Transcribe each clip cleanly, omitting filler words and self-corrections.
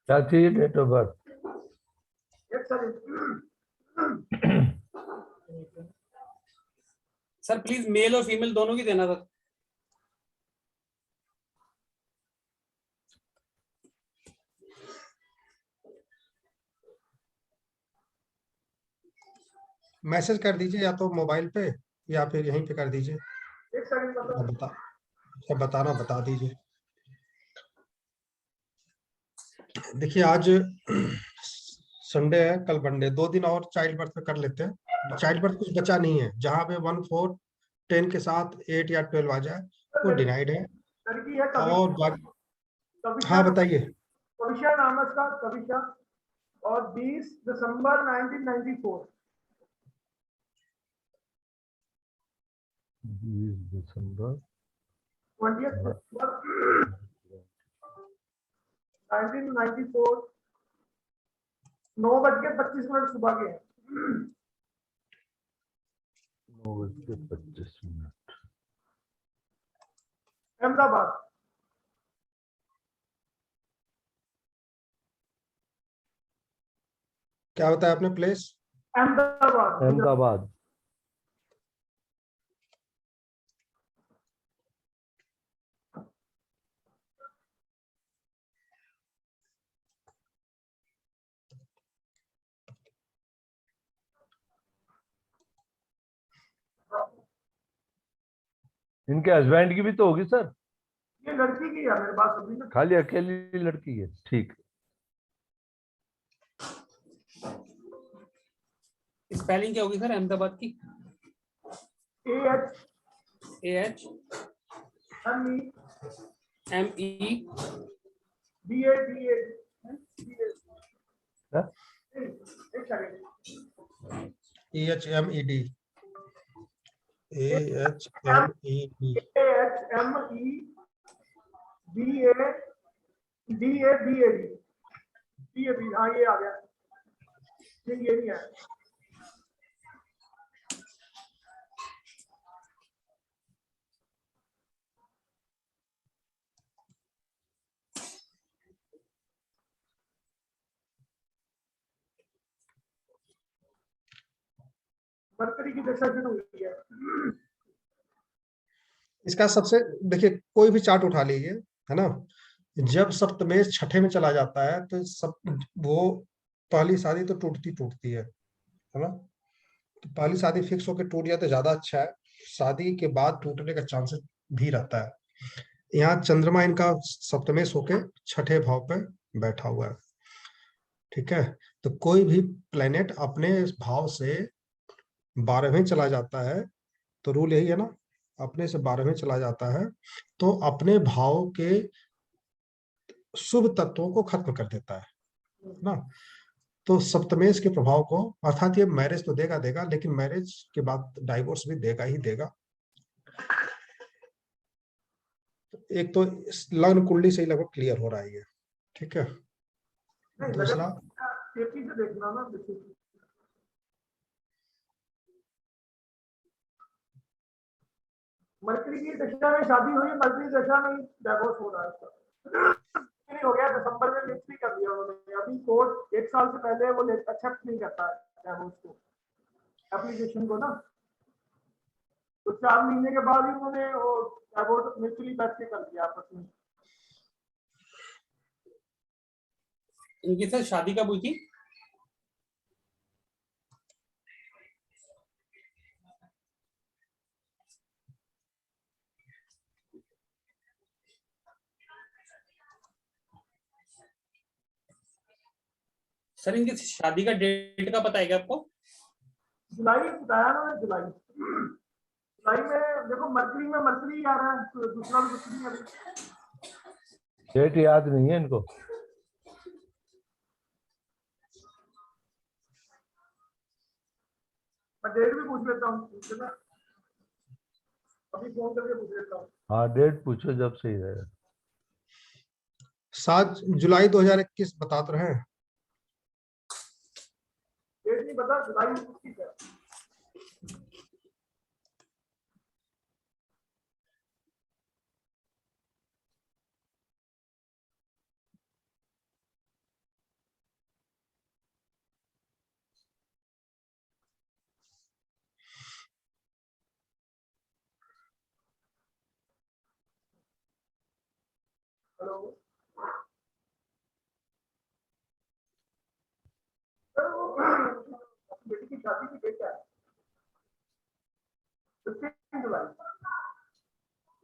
क्या चाहिए date of birth? Sir please male और फीमेल दोनों की देना सर। मैसेज कर दीजिए या तो मोबाइल पे या फिर यहीं पे कर दीजिए। बताना बता दीजिए। देखिए आज संडे है, कल मंडे, 2 दिन और चाइल्ड बर्थ पे कर लेते हैं। चाइल्ड बर्थ कुछ बचा नहीं है, जहाँ पे 1 4 10 के साथ 8 या 12 आ जाए वो डिनाइड है। और हाँ बताइए। कविशा नाम है उसका, कविशा, और 20 दिसंबर 1994। 20 दिसंबर 20 दिसंबर 1994, 9:25 सुबह के। 9:25। अहमदाबाद। क्या बताया आपने प्लेस? अहमदाबाद। अहमदाबाद। इनके हस्बैंड की भी तो होगी सर? ये लड़की की है मेरे पास अभी ना। खाली अकेली लड़की है, ठीक। स्पेलिंग क्या होगी सर अहमदाबाद की? AH MEME BADA। हाँ? एक सेकंड। EHMED AHMEDADAB। हाँ ये आ गया, ये नहीं है। मरकरी की दशा शुरू हुई है। इसका सबसे देखिए, कोई भी चार्ट उठा लीजिए, है ना, जब सप्तमेश छठे में चला जाता है तो सब वो पहली शादी तो टूटती है ना। तो पहली शादी फिक्स होकर टूट जाए तो ज्यादा अच्छा है, शादी के बाद टूटने का चांसेस भी रहता है। यहाँ चंद्रमा इनका सप्तमेश होके छठे भाव पे बैठा हुआ है, ठीक है। तो कोई भी प्लेनेट अपने भाव से 12वें चला जाता है तो रूल यही है ना, अपने से 12वें चला जाता है तो अपने भाव के शुभ तत्वों को खत्म कर देता है ना। तो सप्तमेश के प्रभाव को, अर्थात ये मैरिज तो देगा देगा, लेकिन मैरिज के बाद डाइवोर्स भी देगा ही देगा। एक तो लग्न कुंडली से ही लगभग क्लियर हो रहा है ये, ठीक है। दूसरा खेती से देखना ना, मरकरी की दशा में शादी हुई, मरकरी दशा में डाइवोर्स हो रहा है इसका। हो गया दिसंबर में, लिस्ट भी कर दिया उन्होंने। अभी कोर्ट 1 साल से पहले वो एक्सेप्ट नहीं करता है डाइवोर्स को, एप्लीकेशन को ना। तो 4 महीने के बाद ही उन्होंने वो डाइवोर्स म्यूचुअली बैठ के कर दिया आपस में। इनकी सर शादी कब हुई थी? सर इनकी शादी का डेट का पता है क्या आपको? जुलाई बताया ना, जुलाई। जुलाई में देखो, मरकरी में मरकरी आ रहा है, तो दूसरा भी कुछ नहीं है। डेट याद नहीं है इनको। मैं डेट भी पूछ लेता हूँ, अभी फोन करके पूछ लेता हूँ। हाँ डेट पूछो जब सही रहेगा। 7 जुलाई 2021 बता तो रहे हैं। डेट नहीं पता, जुलाई 21 है। हेलो सर, वो बेटी की शादी की डेट क्या है? 15 जुलाई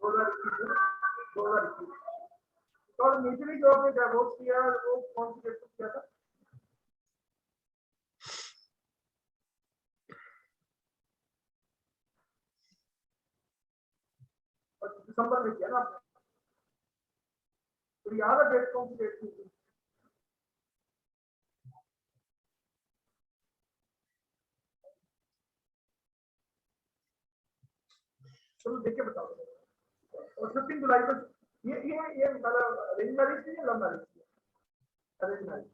2021। और नीचे जो आपने डिवोर्स किया वो कौन सी डेट को किया था? और दिसंबर में किया ना आपने? तो याद है डेट कौन सी डेट थी? चलो देख के बताओ। और 15 जुलाई को ये मतलब अरेंज मैरिज थी या लव मैरिज थी? Arrange marriage.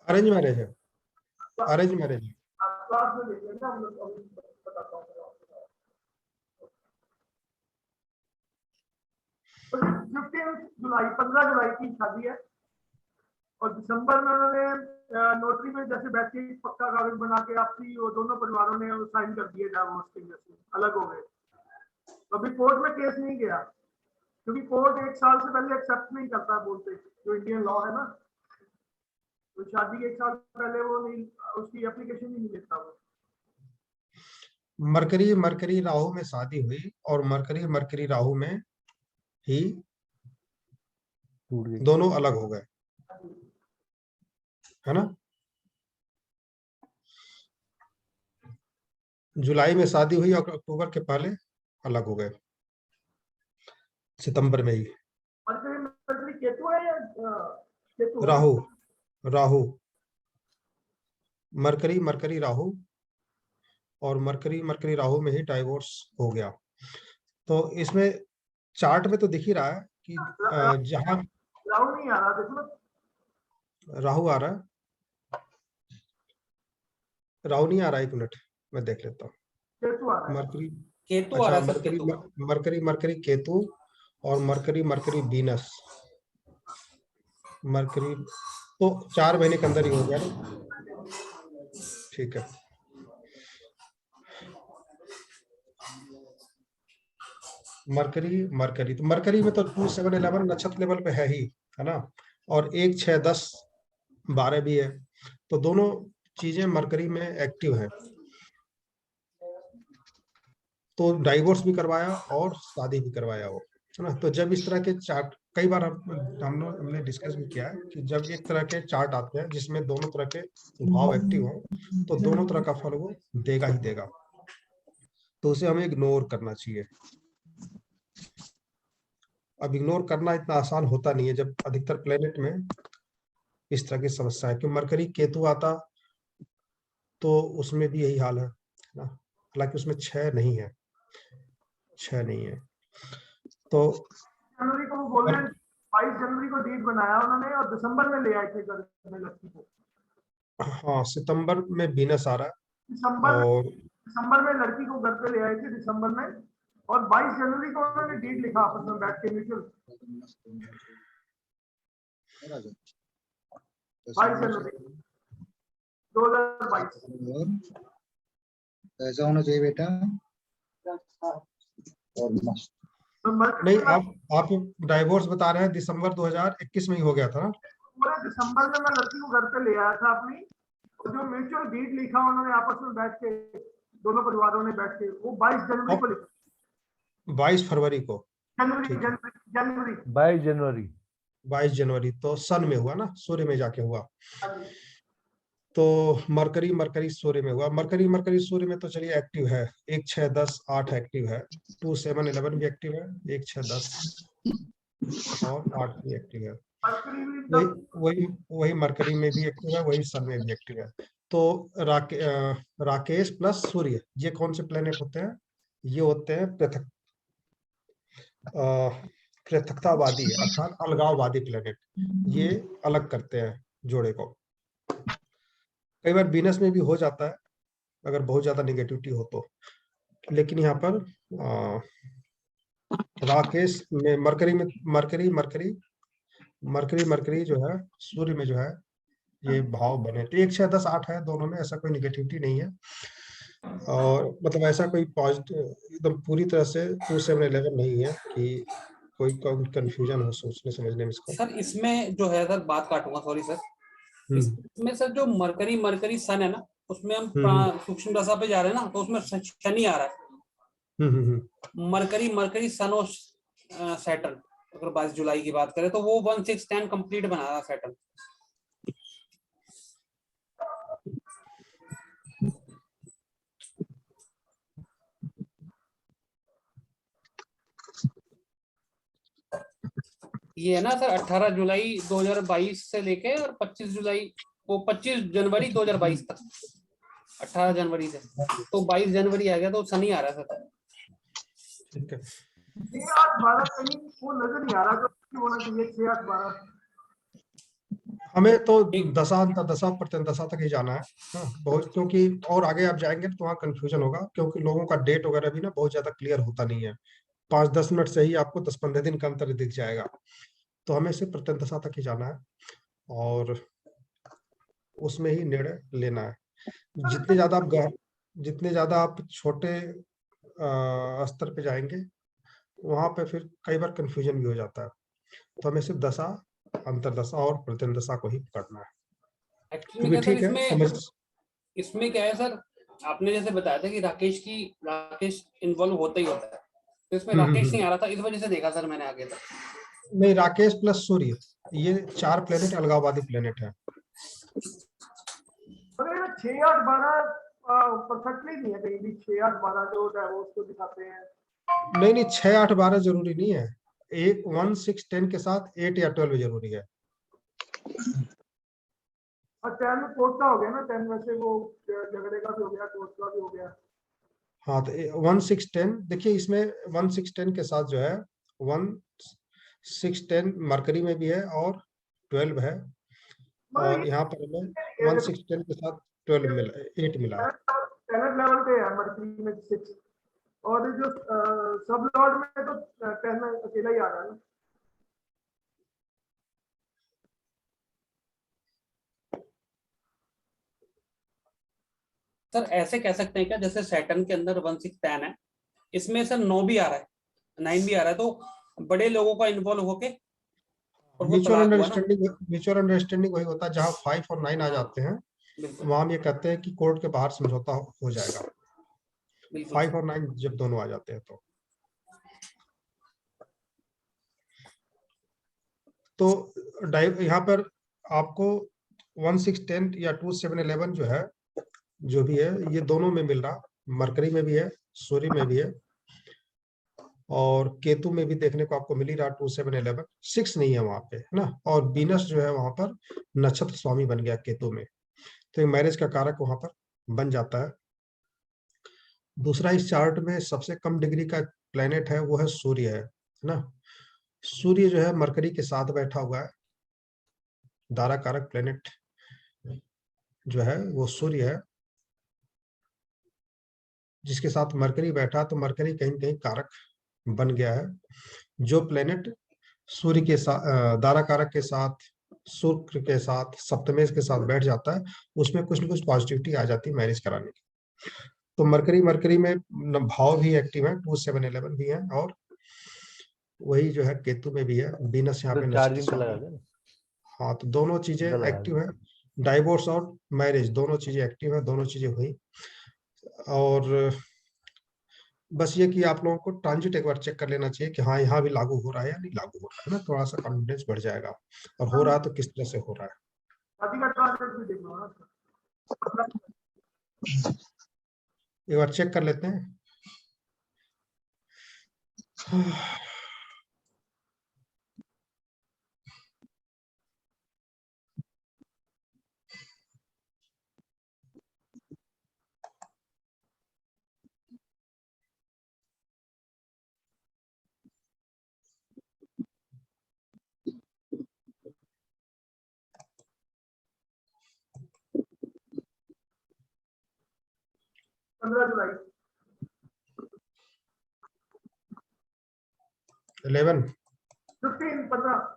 अरेंज मैरिज है, अरेंज मैरिज है। क्लास में देखिए ना, हम लोग अभी बताता हूँ। 15 जुलाई 15 जुलाई की शादी है और दिसंबर में उन्होंने नोटरी में जैसे बैठ के पक्का कागज बना के आपसी वो दोनों परिवारों ने साइन कर दिए, डिवोर्स के जैसे अलग हो गए। तो अभी कोर्ट में केस नहीं गया क्योंकि कोर्ट 1 साल से पहले एक्सेप्ट नहीं करता, बोलते जो इंडियन लॉ है ना, तो शादी के 1 साल पहले वो नहीं, उसकी एप्लीकेशन ही नहीं लेता वो। मरकरी मरकरी राहु में शादी हुई और मरकरी मरकरी राहु में ही टूट गई। दोनों अलग हो गए, है ना। जुलाई में शादी हुई और अक्टूबर के पहले अलग हो गए, सितंबर में ही। मरकरी केतु है या केतु है? राहु राहु मरकरी मरकरी राहु और मरकरी मरकरी राहु में ही डाइवोर्स हो गया। तो इसमें चार्ट में तो दिख ही रहा है कि जहां राहु नहीं आ रहा, देखो राहु आ रहा है, राहु नहीं आ रहा, 1 मिनट मैं देख लेता हूँ। केतु आ रहा है। मरकरी, केतु आ अच्छा रहा है sir, mercury Ketu. Mercury mercury Ketu और मरकरी मरकरी वीनस, मरकरी तो 4 महीने के अंदर ही हो गया ना, ठीक है। मरकरी मरकरी तो मरकरी में तो 2 7 11 नक्षत्र लेवल पे है ही, है ना, और 1 6 10 12 भी है, तो दोनों चीजें मरकरी में एक्टिव है। तो डाइवोर्स भी करवाया और शादी भी करवाया वो, है ना। तो जब इस तरह के चार्ट, कई बार हमने डिस्कस भी किया है कि जब एक तरह के चार्ट आते हैं जिसमें दोनों तरह के भाव एक्टिव हो तो दोनों तरह का फल वो देगा ही देगा, तो उसे हमें इग्नोर करना चाहिए। अब इग्नोर करना इतना आसान होता नहीं है जब अधिकतर प्लेनेट में इस तरह की समस्या है, कि मरकरी केतु आता तो उसमें भी यही हाल है ना, हालांकि उसमें 6 नहीं है, 6 नहीं है। तो जनवरी को वो बोल रहे हैं, 22 जनवरी को डेट बनाया उन्होंने और दिसंबर में ले आए थे घर में लड़की को। हाँ, सितंबर में वीनस आ रहा है और दिसंबर में लड़की को घर पे ले आए थे दिसंबर में, और 22 जनवरी को उन्होंने डेट लिखा आपस में बैठ के म्यूचुअल। 22 जनवरी 2022। ऐसा होना चाहिए बेटा। तो नहीं, आप डाइवोर्स बता रहे हैं दिसंबर 2021 में ही हो गया था। पूरे दिसंबर में मैं लड़की को घर पे ले आया था अपनी, और जो म्यूचुअल डीड लिखा उन्होंने आपस में बैठ के, दोनों परिवारों ने बैठ के, वो 22 जनवरी को लिखा। 22 फरवरी को, जनवरी ठीक है। जनवरी 22 जनवरी 22 जनवरी तो सन में हुआ ना, सूर्य में जाके हुआ। तो मरकरी मरकरी सूर्य में हुआ, मरकरी मरकरी सूर्य में तो चलिए एक्टिव है, 1 6 10 8 एक्टिव है, 2 7 11 भी एक्टिव है, 1 6 10 और 8 भी एक्टिव है। वही वही वही मरकरी में भी एक्टिव है, वही सन में भी एक्टिव है। तो राकेश प्लस सूर्य, ये कौन से प्लेनेट होते हैं? ये होते हैं पृथकतावादी अर्थात अलगाववादी प्लेनेट, ये अलग करते हैं जोड़े को। कई बार वीनस में भी हो जाता है अगर बहुत ज्यादा नेगेटिविटी हो तो, लेकिन यहाँ पर राकेश में मरकरी मरकरी जो है सूर्य में जो है ये भाव बने, तो 1 6 10 8 है दोनों में, ऐसा कोई निगेटिविटी नहीं है। और मतलब ऐसा कोई पॉजिटिव एकदम पूरी तरह से 2711 नहीं है कि कोई कंफ्यूजन हो सोचने समझने में इसको। सर इसमें जो है सर, बात काटूंगा, सॉरी सर। हम्म इसमें सर जो मरकरी मरकरी सन है ना, उसमें हम हम्म सूक्ष्म दशा पे जा रहे हैं ना, तो उसमें शनि आ रहा है। मरकरी मरकरी सन और सैटर्न, अगर 22 जुलाई की बात करें तो वो 1610 कंप्लीट बना रहा सैटर्न। ये है ना सर 18 जुलाई 2022 से लेके और 25 जुलाई, वो 25 जनवरी 2022 तक, 18 जनवरी से तो 22 जनवरी आ गया, तो शनि आ रहा है सर। ठीक है। 6-8-12 कहीं वो नजर नहीं आ रहा जो होना चाहिए 6-8-12। हमें तो एक दशा दशा प्रत्यंत दशा तक ही जाना है। हाँ, बहुत, क्योंकि और आगे आप जाएंगे तो वहाँ कंफ्यूजन होगा, क्योंकि लोगों का डेट वगैरह भी ना बहुत ज्यादा क्लियर होता नहीं है। 5-10 मिनट से ही आपको 10-15 दिन का अंतर दिख जाएगा। तो हमें सिर्फ प्रत्यंत दशा तक ही जाना है और उसमें ही निर्णय लेना है। जितने ज्यादा आप जितने ज्यादा आप छोटे स्तर पे जाएंगे वहां पे फिर कई बार कंफ्यूजन भी हो जाता है। तो हमें सिर्फ दशा, अंतरदशा और प्रत्यंत दशा को ही पकड़ना है। एक्चुअली क्योंकि क्या सर, ठीक है, इसमें समझ। इसमें क्या है सर, आपने जैसे बताया था कि राकेश इन्वॉल्व होता ही होता है, तो इसमें राकेश हम्म। नहीं आ रहा था, इस वजह से देखा सर मैंने आगे तक। नहीं, राकेश प्लस सूर्य, ये 4 प्लेनेट अलगाववादी प्लेनेट है। मगर ये 6-8-12 परफेक्टली नहीं है कहीं भी। 6-8-12 जो है वो उसको दिखाते हैं। नहीं नहीं, 6-8-12 जरूरी नहीं है। एक 1-6-10 के साथ 8 या 12 जरूरी है। और 10 में कोर्ट का हो गया ना, 10 में से वो झगड़े का भी हो गया, कोर्ट का भी हो गया। हाँ, तो 1-6-10 देखिए, इसमें 1-6-10 के साथ जो है 1-6-10 मरकरी में भी है और 12 है। मगर और ये यहाँ पर हमें ये देखो, 1-6-10 के साथ 12 मिला, 8 मिला है। टैलेंट लेवल पे है मर्करी में 6, और जो सब लॉर्ड में तो 10 में अकेला ही आ रहा है ना। सर ऐसे कह सकते हैं क्या, जैसे सैटर्न के अंदर 1610 है, इसमें सर 9 भी आ रहा है, 9 भी आ रहा है, तो बड़े लोगों का इन्वॉल्व होके और वो म्यूचुअल तलाक हुआ ना। अंडरस्टैंडिंग वही होता है जहाँ 5 और 9 आ जाते हैं। बिल्कुल वहां हम ये कहते हैं कि कोर्ट के बाहर समझौता हो जाएगा। बिल्कुल 5 और 9 जब दोनों आ जाते हैं तो यहाँ पर आपको 1-6-10 या 2-7-11 जो है, जो भी है, ये दोनों में मिल रहा। मरकरी में भी है, सूर्य में भी है और केतु में भी देखने को आपको मिल ही रहा। 2-7-11 6 नहीं है वहां पे, है ना। और बीनस जो है वहां पर नक्षत्र स्वामी बन गया केतु में, तो मैरिज का कारक वहां पर बन जाता है। दूसरा, इस चार्ट में सबसे कम डिग्री का प्लेनेट है वो है सूर्य है ना। सूर्य जो है मरकरी के साथ बैठा हुआ है। दारा कारक प्लेनेट जो है वो सूर्य है, जिसके साथ मरकरी बैठा, तो मरकरी कहीं न कहीं कारक बन गया है। जो प्लेनेट सूर्य के साथ, दारा कारक के साथ, शुक्र के साथ, सप्तमेश के साथ बैठ जाता है, उसमें कुछ न कुछ पॉजिटिविटी आ जाती है मैरिज कराने की। तो मरकरी मरकरी में भाव भी एक्टिव है, 2-7-11 भी है, और वही जो है केतु में भी है। बीनस यहाँ पे तो नक्षत्र चार्जिंग पे लगा स्वामी। दे ना, हाँ, तो दोनों चीजें इधर लगा एक्टिव दे। है। डाइवोर्स और मैरिज दोनों चीजें एक्टिव है, दोनों चीजें हुई। और बस ये कि आप लोगों को ट्रांजिट एक बार चेक कर लेना चाहिए कि हाँ, यहाँ भी लागू हो रहा है या नहीं लागू हो रहा है ना, थोड़ा सा कॉन्फिडेंस बढ़ जाएगा। और हो रहा है तो किस तरह से हो रहा है। शादी का ट्रांसलेट भी देखना ना। एक बार चेक कर लेते हैं। 15 जुलाई। 11। 15।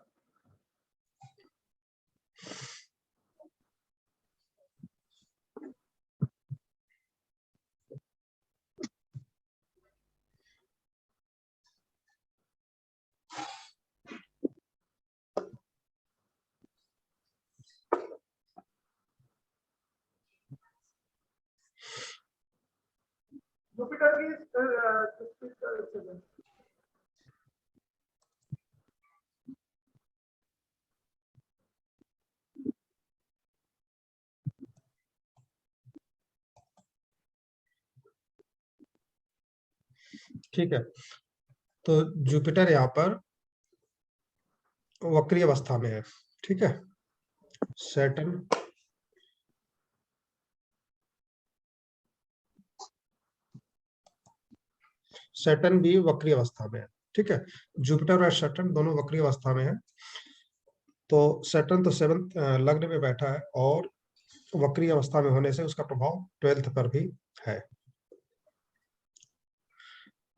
Jupiter is ठीक है, तो जुपिटर यहाँ पर वक्री अवस्था में है। ठीक है, सैटर्न सैटर्न भी वक्री अवस्था में है। ठीक है, जुपिटर और सैटर्न दोनों वक्री अवस्था में है। तो सैटर्न तो 7th लग्न में बैठा है और वक्री अवस्था में होने से उसका प्रभाव 12th पर भी है।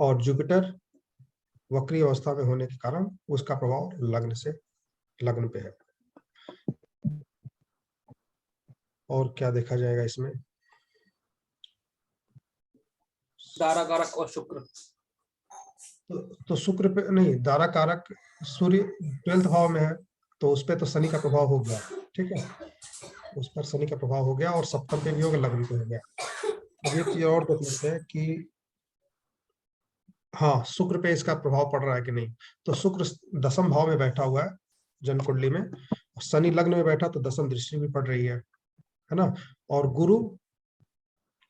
और जुपिटर वक्री अवस्था में होने के कारण उसका प्रभाव लग्न से लग्न पे है। और क्या देखा जाएगा इसमें? दारा कारक और शुक्र। तो शुक्र पे नहीं, दारा कारक सूर्य 12th भाव में है, तो उस पे तो शनि का प्रभाव हो गया। ठीक है, उस पर शनि का प्रभाव हो गया और सप्तम पे भी हो गया, लग्न पे हो गया। अब एक चीज और देख लेते हैं कि हाँ, शुक्र पे इसका प्रभाव पड़ रहा है कि नहीं। तो शुक्र 10th भाव में बैठा हुआ है जन्म कुंडली में, शनि लग्न में बैठा तो 10th दृष्टि भी पड़ रही है ना। और गुरु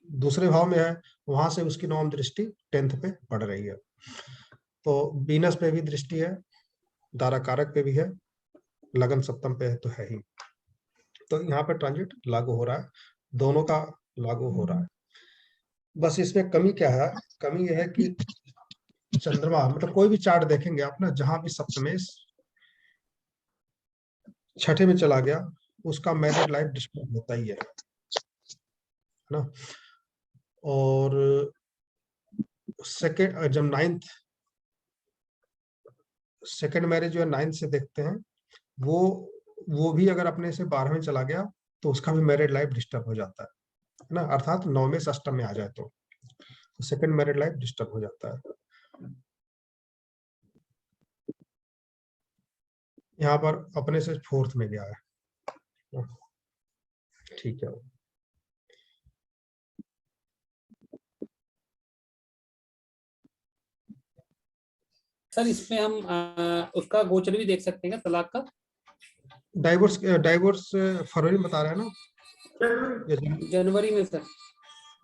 दूसरे भाव में है, वहां से उसकी 9th दृष्टि 10th पे पड़ रही है। तो वीनस पे भी दृष्टि है, दारा कारक पे भी है, लगन सप्तम पे है तो है ही। तो यहाँ पे ट्रांजिट लागू हो रहा है, दोनों का लागू हो रहा है। बस इसमें कमी क्या है? कमी यह है कि चंद्रमा, मतलब कोई भी चार्ट देखेंगे आप ना, जहां भी सप्तमेश छठे में चला गया उसका मैरिड लाइफ डिस्टर्ब होता ही है ना। और सेकेंड, जब 9th सेकेंड मैरिज जो है 9th से देखते हैं, वो भी अगर अपने से 12 में चला गया तो उसका भी मैरिड लाइफ डिस्टर्ब हो जाता है ना। अर्थात 9वें से अष्टम में आ जाए तो सेकेंड मैरिड लाइफ डिस्टर्ब हो जाता है। यहाँ पर अपने से 4th में गया है। ठीक है, सर इसमें हम उसका गोचर भी देख सकते हैं क्या, तलाक का? डाइवोर्स फरवरी में बता रहे हैं ना, January, जनवरी में सर,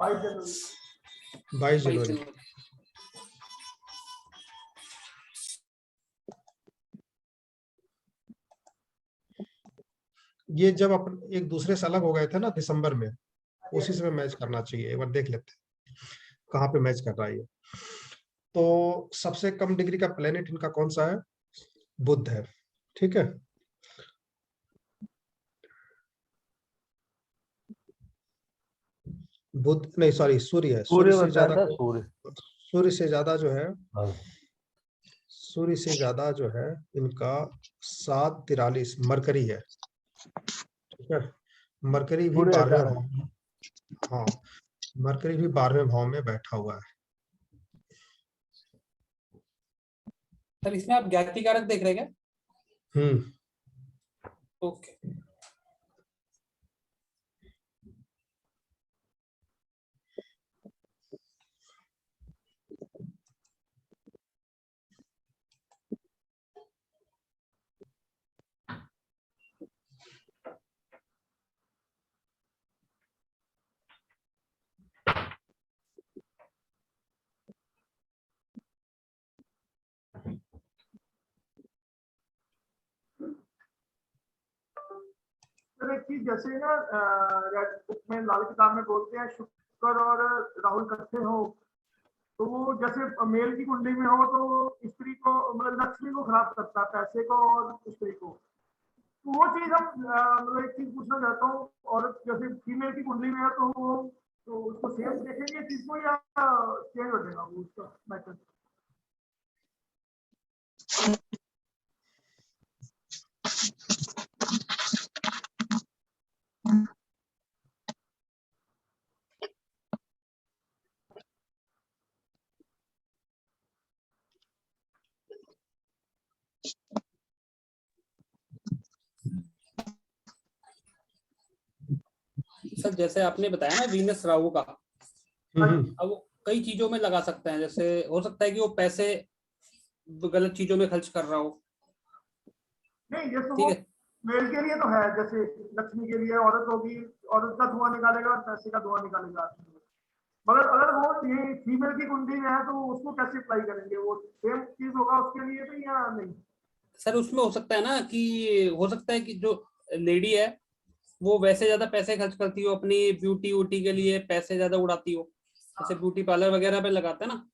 5 January. 22 22 जनवरी। जनवरी। ये जब अपन एक दूसरे से अलग हो गए थे ना दिसंबर में, उसी समय मैच करना चाहिए। एक बार देख लेते हैं कहाँ पे मैच कर रहा है ये। तो सबसे कम डिग्री का प्लेनेट इनका कौन सा है? बुध है। ठीक है, बुध नहीं, सॉरी, सूर्य है। सूर्य सूर्य से बताया ज्यादा, था, सूर्य। सूर्य से ज्यादा जो है, हाँ, सूर्य से ज्यादा जो है इनका 743 मरकरी है। ठीक है, मरकरी भी सूर्य 12वें 18 भाव में, हाँ, मरकरी भी 12वें भाव में बैठा हुआ है। सर इसमें आप ज्ञाति कारक देख रहे हैं क्या? ओके। सर एक चीज, जैसे ना रेड बुक में लाल किताब में बोलते हैं शुक्र और राहुल इकट्ठे हो, तो वो जैसे मेल की कुंडली में हो तो स्त्री को, मतलब लक्ष्मी को खराब करता है, पैसे को और स्त्री को। तो वो चीज हम मतलब एक चीज पूछना चाहता हूँ, और जैसे फीमेल की कुंडली में है तो वो, तो उसको सेम देखेंगे चीज को या चेंज हो जाएगा वो उसका मैटर? सर जैसे आपने बताया ना वीनस राहु का, अब कई चीजों में लगा सकते हैं, जैसे हो सकता है कि वो पैसे गलत चीजों में खर्च कर रहा हो। नहीं, जैसे ठीक वो है, मेल के लिए तो है, जैसे लक्ष्मी के लिए औरत होगी, औरत का धुआं निकालेगा और पैसे का धुआं निकालेगा। मगर अगर वो ये फीमेल की कुंडली में है तो उसको कैसे अप्लाई करेंगे? वो सेम चीज होगा उसके लिए भी या नहीं? सर उसमें हो सकता है ना कि हो सकता है कि जो लेडी है वो वैसे ज्यादा पैसे खर्च करती हो अपनी ब्यूटी वूटी के लिए, पैसे ज्यादा उड़ाती हो, जैसे ब्यूटी पार्लर वगैरह पे लगाते हैं ना,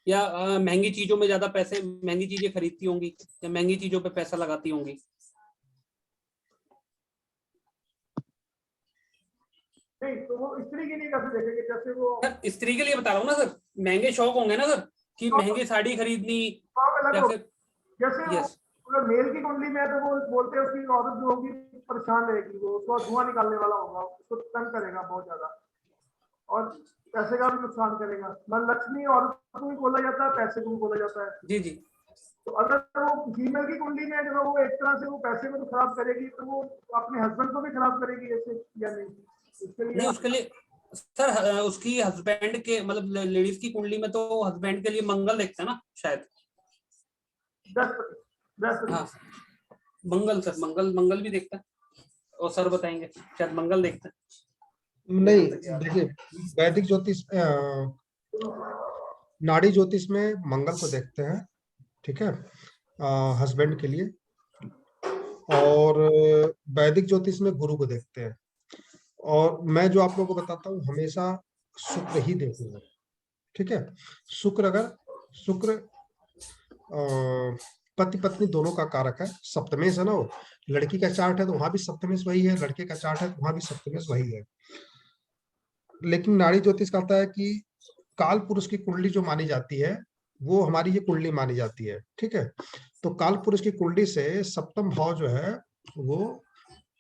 या महंगी चीजों में ज्यादा पैसे, महंगी चीजें खरीदती होंगी या महंगी चीजों पे पैसा लगाती होंगी। नहीं, तो वो स्त्री के लिए कैसे देखेंगे? जैसे वो सर स्त्री के लिए बता रहा हूँ ना सर, महंगे शौक होंगे ना सर, कि महंगी साड़ी खरीदनी अलग या हो, फिर जैसे वो यस। अगर मेल की कुंडली में है तो वो बोलते हैं उसकी औरत जो होगी परेशान रहेगी, वो उसको धुआं निकालने वाला होगा, उसको तंग करेगा बहुत ज्यादा और पैसे का भी नुकसान करेगा। मतलब लक्ष्मी औरत को भी बोला जाता है, पैसे को भी बोला जाता है। जी जी। तो अगर वो फीमेल की कुंडली में है तो वो एक तरह से वो पैसे को तो खराब करेगी, तो वो अपने हस्बैंड को भी खराब करेगी ऐसे या नहीं? उसके लिए नहीं उसके लिए सर उसकी हस्बैंड के मतलब लेडीज की कुंडली में तो हस्बैंड के लिए मंगल देखते हैं ना शायद। बृहस्पति हाँ मंगल सर, मंगल मंगल भी देखते हैं, और सर बताएंगे शायद मंगल देखते हैं। नहीं, देखिए वैदिक ज्योतिष नाड़ी ज्योतिष में मंगल को देखते हैं, ठीक है, हस्बैंड के लिए। और वैदिक ज्योतिष में गुरु को देखते हैं। और मैं जो आप लोगों को बताता हूँ हमेशा शुक्र ही देखूंगा, ठीक है। शुक्र अगर शुक्र पति पत्नी दोनों का कारक है, सप्तमेश है ना, वो लड़की का चार्ट है तो वहां भी सप्तमेश वही है, लड़के का चार्ट है तो वहां भी सप्तमेश वही है। लेकिन नाड़ी ज्योतिष कहता है कि काल पुरुष की कुंडली जो मानी जाती है वो हमारी ये कुंडली मानी जाती है, ठीक है। तो काल पुरुष की कुंडली से सप्तम भाव जो है वो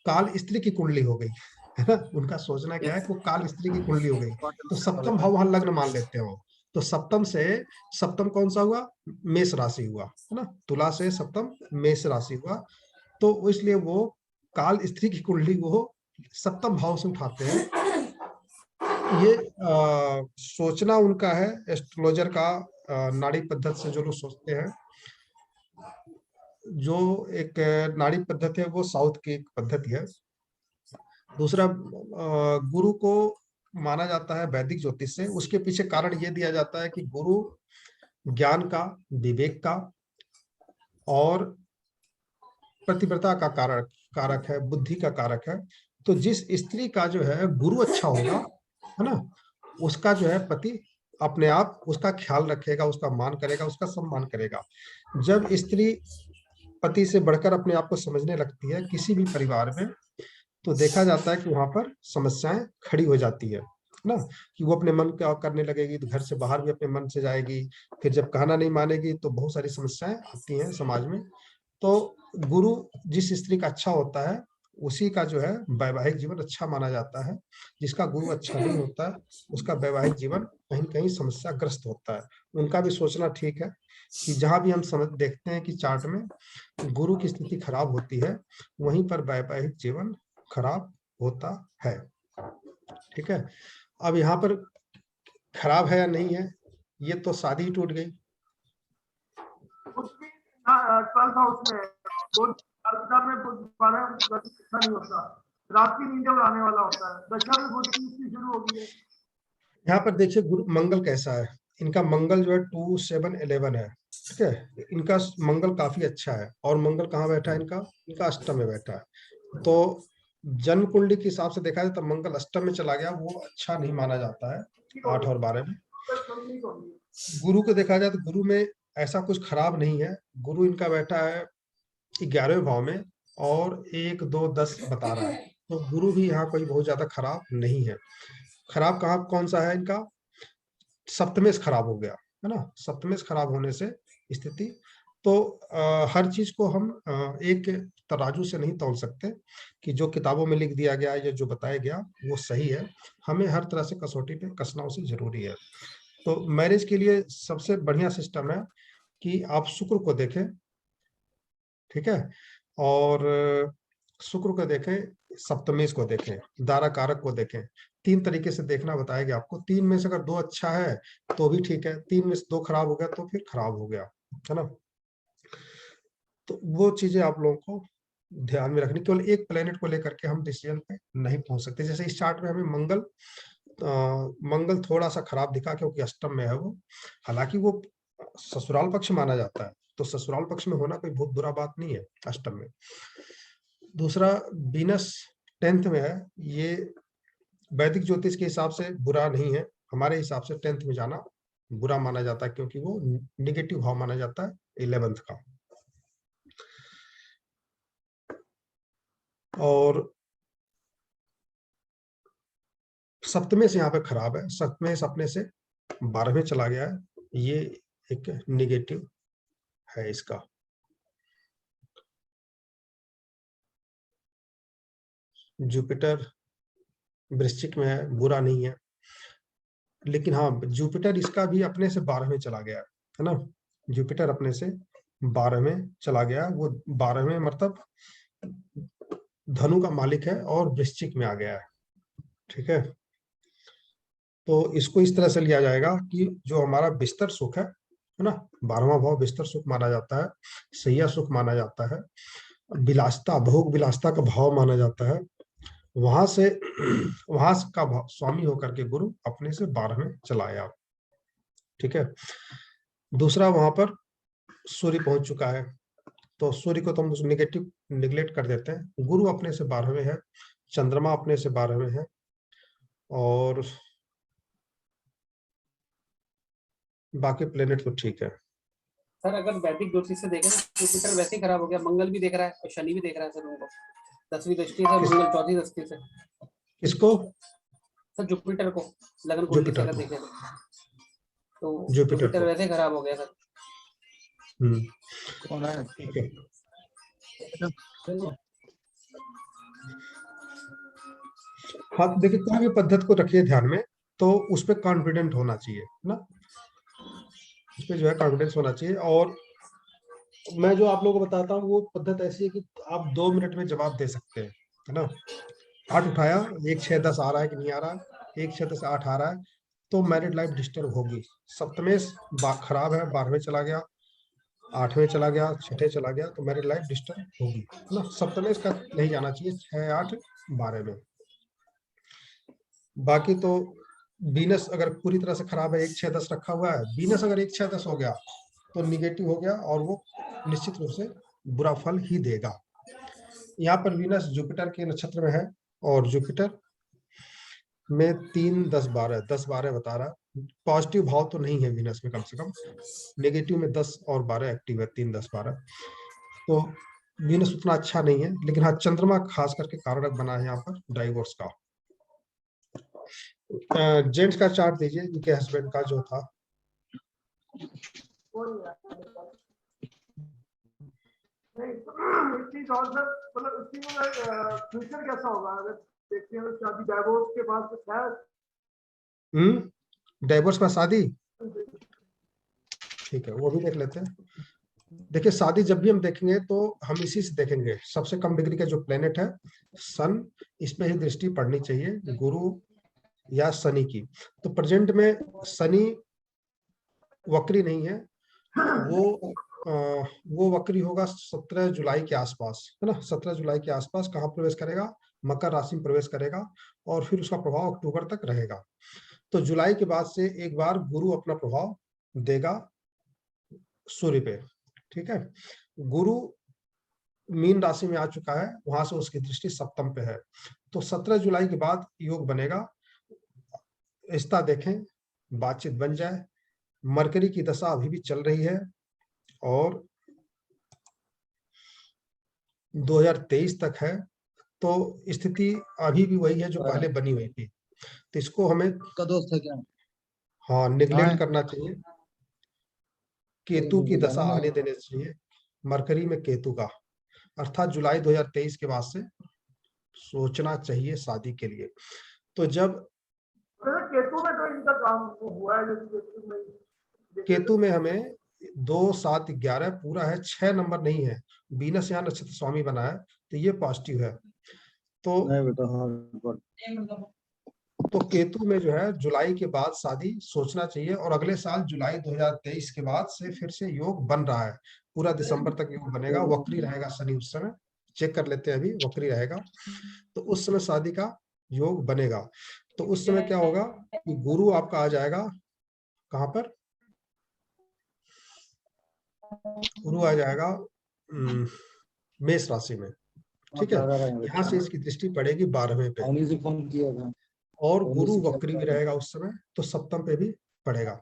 काल स्त्री की कुंडली हो गई, है ना। उनका सोचना क्या है कि वो काल स्त्री की कुंडली हो गई, तो सप्तम भाव वहां लग्न मान लेते हो। तो सप्तम से सप्तम कौन सा हुआ? मेष राशि हुआ, है ना। तुला से सप्तम मेष राशि हुआ, तो इसलिए वो काल स्त्री की कुंडली वो सप्तम भाव से उठाते हैं। ये सोचना उनका है, एस्ट्रोलॉजर का नाड़ी पद्धति से जो लोग सोचते हैं। जो एक नाड़ी पद्धति है वो साउथ की एक पद्धति है। दूसरा गुरु को माना जाता है वैदिक ज्योतिष से, उसके पीछे कारण ये दिया जाता है कि गुरु ज्ञान का, विवेक का और प्रतिव्रता का कारक है, बुद्धि का कारक है। तो जिस स्त्री का जो है गुरु अच्छा होगा, है ना, उसका जो है पति अपने आप उसका ख्याल रखेगा, उसका मान करेगा, उसका सम्मान करेगा। जब स्त्री पति से बढ़कर अपने आप को समझने लगती है किसी भी परिवार में, तो देखा जाता है कि वहां पर समस्याएं खड़ी हो जाती है ना, कि वो अपने मन का करने लगेगी तो घर से बाहर भी अपने मन से जाएगी। फिर जब कहना नहीं मानेगी तो बहुत सारी समस्याएं आती हैं समाज में। तो गुरु जिस स्त्री का अच्छा होता है उसी का जो है वैवाहिक जीवन अच्छा माना जाता है। जिसका गुरु अच्छा नहीं होता है उसका वैवाहिक जीवन कहीं कहीं समस्याग्रस्त होता है। उनका भी सोचना ठीक है कि जहां भी हम समझ देखते हैं कि चार्ट में गुरु की स्थिति खराब होती है वहीं पर वैवाहिक जीवन खराब होता है, ठीक है। अब यहाँ पर खराब है या नहीं है, ये तो शादी ही टूट गई। उसकी 12th हाउस में बुध, दशा में बुध 12 अच्छा नहीं होता, रात की नींद जब आने वाला होता है, दशा में बुध की इसकी शुरू होगी है। यहाँ पर देखिए गुरु मंगल कैसा है। इनका मंगल जो है 2, 7, 11 है, ठीक है। इनका मंगल काफी अच्छा है। और मंगल कहाँ बैठा है? इनका इनका अष्टम में बैठा है। तो जन्म कुंडली के हिसाब से देखा जाए तो मंगल अष्टम में चला गया, वो अच्छा नहीं माना जाता है 8 और 12 में। गुरु को देखा जाए तो गुरु में ऐसा कुछ खराब नहीं है। गुरु इनका बैठा है 11वें भाव में और 1, 2, 10 बता रहा है। तो गुरु भी यहाँ कोई बहुत ज्यादा खराब नहीं है। खराब कहाँ कौन सा है? इनका सप्तमेश खराब हो गया, है ना। सप्तमेश खराब होने से स्थिति तो हर चीज को हम एक तराजू से नहीं तौल सकते कि जो किताबों में लिख दिया गया या जो बताया गया वो सही है। हमें हर तरह से कसौटी पे कसना उसे जरूरी है। तो मैरिज के लिए सबसे बढ़िया सिस्टम है कि आप शुक्र को देखें, ठीक है। और शुक्र को देखें, सप्तमेश को देखें, दारा कारक को देखें। तीन तरीके से देखना बताया गया आपको। तीन में से अगर दो अच्छा है तो भी ठीक है, तीन में से दो खराब हो गया तो फिर खराब हो गया, है ना। तो वो चीजें आप लोगों को ध्यान में रखनी, केवल एक प्लेनेट को लेकर के हम डिसीजन पे नहीं पहुंच सकते। जैसे इस चार्ट में हमें मंगल थोड़ा सा खराब दिखा क्योंकि अष्टम में है वो, हालांकि वो ससुराल पक्ष माना जाता है, तो ससुराल पक्ष में होना कोई बहुत बुरा बात नहीं है अष्टम में। दूसरा, वीनस 10th में है, ये वैदिक ज्योतिष के हिसाब से बुरा नहीं है, हमारे हिसाब से 10th में जाना बुरा माना जाता है क्योंकि वो निगेटिव भाव माना जाता है 11th का। और सप्तमेश यहाँ पे खराब है, सप्तमेश अपने से 12वें चला गया है, ये एक निगेटिव है इसका। जुपिटर वृश्चिक में है, बुरा नहीं है, लेकिन हाँ जुपिटर इसका भी अपने से 12वें चला गया है ना। जुपिटर अपने से 12वें चला गया, वो 12वें मतलब धनु का मालिक है और वृश्चिक में आ गया है, ठीक है। तो इसको इस तरह से लिया जाएगा कि जो हमारा बिस्तर सुख है ना, 12वां भाव बिस्तर सुख माना जाता है, सैया सुख माना जाता है, विलासता भोग विलासता का भाव माना जाता है, वहां का भाव स्वामी होकर के गुरु अपने से 12वें चला आया, ठीक है। दूसरा, वहां पर सूर्य पहुंच चुका है, तो सूर्य को तो हम निगेटिव निगलेक्ट कर देते हैं। गुरु अपने से 12वें है, चंद्रमा अपने से 12वें है, और बाकी प्लेनेट तो ठीक है। सर अगर वैदिक ज्योतिष से देखें तो जुपिटर वैसे ही खराब हो गया, मंगल भी देख रहा है और शनि भी देख रहा है सर उनको 10वीं दृष्टि से, मंगल 4थी दृष्टि से। किसको? सर जुपिटर को, लगन कुंडली से अगर देखें तो जुपिटर वैसे खराब हो गया सर। कौन है? ठीक है। हाँ तो देखिए, कोई भी पद्धति को रखिए ध्यान में, तो उस पर कॉन्फिडेंट होना चाहिए ना, उस पर जो है कॉन्फिडेंस होना चाहिए। और मैं जो आप लोगों को बताता हूँ वो पद्धति ऐसी है कि आप 2 मिनट में जवाब दे सकते हैं, है ना। 8 उठाया, 1 6 10 आ रहा है कि नहीं आ रहा है, 1 6 10 8 आ रहा है, तो मैरिड लाइफ डिस्टर्ब होगी। सप्तमेश खराब है, 12वें चला गया, 8वें चला गया, 6ठे चला गया, तो मैरिड लाइफ डिस्टर्ब होगी, है ना। सप्तमेश का नहीं जाना चाहिए 6 8 12 में। बाकी तो वीनस अगर पूरी तरह से खराब है, 1 6 10 रखा हुआ है, वीनस अगर 1 6 10 हो गया तो निगेटिव हो गया और वो निश्चित रूप से बुरा फल ही देगा। यहाँ पर वीनस जुपिटर के नक्षत्र में है, और जुपिटर में 3 10 12 बता रहा, पॉजिटिव भाव तो नहीं है वीनस में, कम से कम नेगेटिव में 10 और 12 एक्टिव है, 3 10 12, तो वीनस उतना अच्छा नहीं है। लेकिन हाँ चंद्रमा खास करके कारक बना है यहाँ पर डाइवोर्स का। जेंट्स का चार्ट दीजिए, इनके हस्बैंड का जो था। नहीं एक चीज और सर, मतलब इसी में फ्यूचर कैसा होगा अगर देखते हैं शादी डाइवोर्स के बाद कुछ है? डाइवोर्स में शादी, ठीक है वो भी देख लेते हैं। देखिए शादी जब भी हम देखेंगे तो हम इसी से देखेंगे, सबसे कम डिग्री का जो प्लेनेट है सन, इसमें ही दृष्टि पड़नी चाहिए, गुरु या शनि की। तो प्रेजेंट में शनि वक्री नहीं है, वो वक्री होगा 17 जुलाई के आसपास, है ना। 17 जुलाई के आसपास कहाँ प्रवेश करेगा? मकर राशि में प्रवेश करेगा, और फिर उसका प्रभाव अक्टूबर तक रहेगा। तो जुलाई के बाद से एक बार गुरु अपना प्रभाव देगा सूर्य पे, ठीक है। गुरु मीन राशि में आ चुका है, वहां से उसकी दृष्टि सप्तम पे है, तो 17 जुलाई के बाद योग बनेगा। रिश्ता देखें, बातचीत बन जाए। मरकरी की दशा अभी भी चल रही है, और 2023 तक है, तो स्थिति अभी भी वही है जो पहले बनी हुई थी, तो इसको हमें का दोस्त है क्या? हाँ निगलेक्ट करना चाहिए। केतु की दशा जाना आने नहीं। देने चाहिए, मरकरी में केतु का, अर्थात जुलाई 2023 के बाद से सोचना चाहिए शादी के लिए। तो जब केतु में तो इनका काम हुआ है, केतु में हमें 2 7 11 पूरा है, 6 नंबर नहीं है, वीनस यहाँ नक्षत्र स्वामी बना है, तो ये पॉजिटिव है। तो नहीं बेटा, हाँ तो केतु में जो है जुलाई के बाद शादी सोचना चाहिए, और अगले साल जुलाई 2023 के बाद से फिर से योग बन रहा है, पूरा दिसंबर तक योग बनेगा। वक्री रहेगा शनि उस समय, चेक कर लेते हैं अभी, वक्री रहेगा तो उस समय शादी का योग बनेगा। तो उस समय क्या होगा कि गुरु आपका आ जाएगा कहां पर, गुरु आ जाएगा मेष राशि में, ठीक है। यहाँ से इसकी दृष्टि पड़ेगी 12वें पे, अवनी से फोन किया था। और अवनी गुरु से क्या वक्री भी बता रहा रहेगा उस समय, तो सप्तम पे भी पड़ेगा।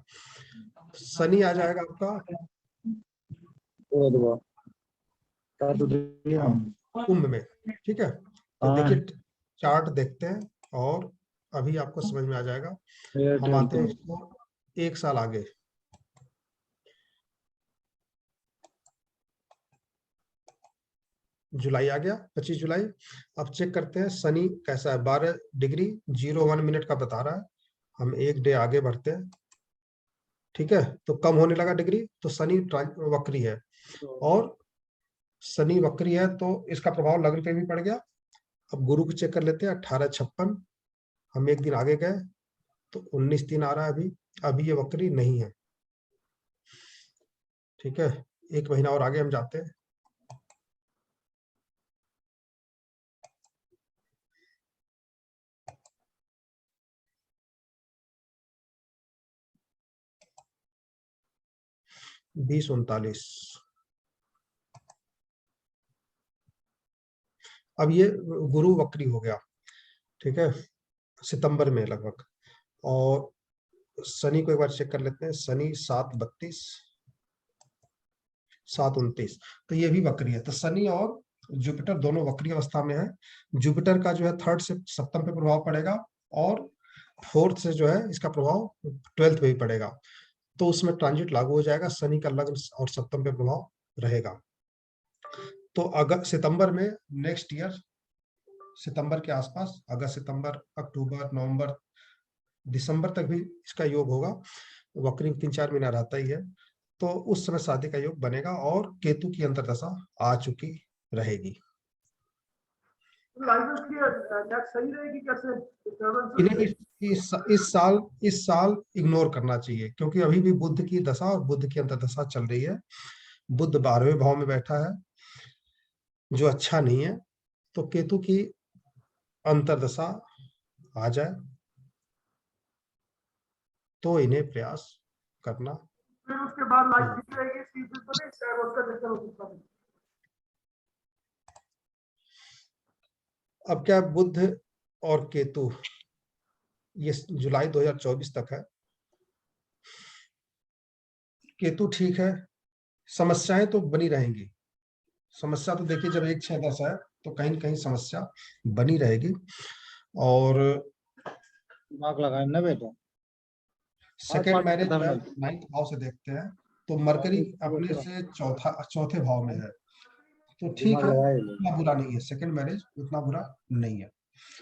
शनि आ जाएगा आपका वो दुआ तो दिया कुंभ में, ठीक है। तो देखिए चार्ट देखते हैं और अभी आपको समझ में आ जाएगा। हम आते हैं इसको एक साल आगे, जुलाई आ गया, 25 जुलाई। अब चेक करते हैं शनि कैसा है, 12 डिग्री 01 मिनट का बता रहा है। हम एक डे आगे बढ़ते हैं, ठीक है। तो कम होने लगा डिग्री, तो शनि वक्री है, और शनि वक्री है तो इसका प्रभाव लग्न पे भी पड़ गया। अब गुरु को चेक कर लेते हैं, 1856, हम एक दिन आगे गए तो 19 दिन आ रहा है अभी ये वक्री नहीं है, ठीक है। एक महीना और आगे हम जाते हैं, बीस 39। अब ये गुरु वक्री हो गया, ठीक है, सितंबर में लगभग। और शनि को एक बार चेक कर लेते हैं, शनि 7/32 7/29, तो ये भी वक्री है। तो शनि और जुपिटर दोनों वक्री अवस्था में है। जुपिटर का जो है 3rd से सप्तम पे प्रभाव पड़ेगा, और 4th से जो है इसका प्रभाव 12th पे भी पड़ेगा। तो उसमें ट्रांजिट लागू हो जाएगा, शनि का लग्न और सप्तम पे प्रभाव रहेगा। तो अगर सितंबर में नेक्स्ट ईयर, सितंबर के आसपास, अगस्त सितंबर अक्टूबर नवंबर दिसंबर तक भी इसका योग होगा। वक्री 3-4 महीना रहता ही है, तो उस समय शादी का योग बनेगा, और केतु की अंतर्दशा आ चुकी रहेगी। लाइसेंस की नेक्स्ट सही रहेगी कैसे? इन्हें इस साल इग्नोर करना चाहिए, क्योंकि अभी भी बुध की दशा और बुध की अंतर्दशा चल रही है। बुध 12वें भाव में बैठा है, जो अच्छा नहीं है। तो केतु की अंतर्दशा आ जाए तो इन्हें प्रयास करना। फिर उसके बाद लाइफ ठीक रहेगी, इस चीज तो नहीं शायद उसका चक्कर हो सकता है। अब क्या बुध और केतु ये जुलाई 2024 तक है। केतु ठीक है, समस्याएं तो बनी रहेंगी। समस्या तो देखिए, जब 1-6-10 है तो कहीं न कहीं समस्या बनी रहेगी। और दिमाग लगाए ना बेटा। सेकेंड मैरिज जो है 9th भाव से देखते हैं, तो मरकरी अपने से चौथे भाव में है, तो ठीक है, उतना बुरा नहीं है। सेकेंड मैरिज उतना बुरा नहीं है,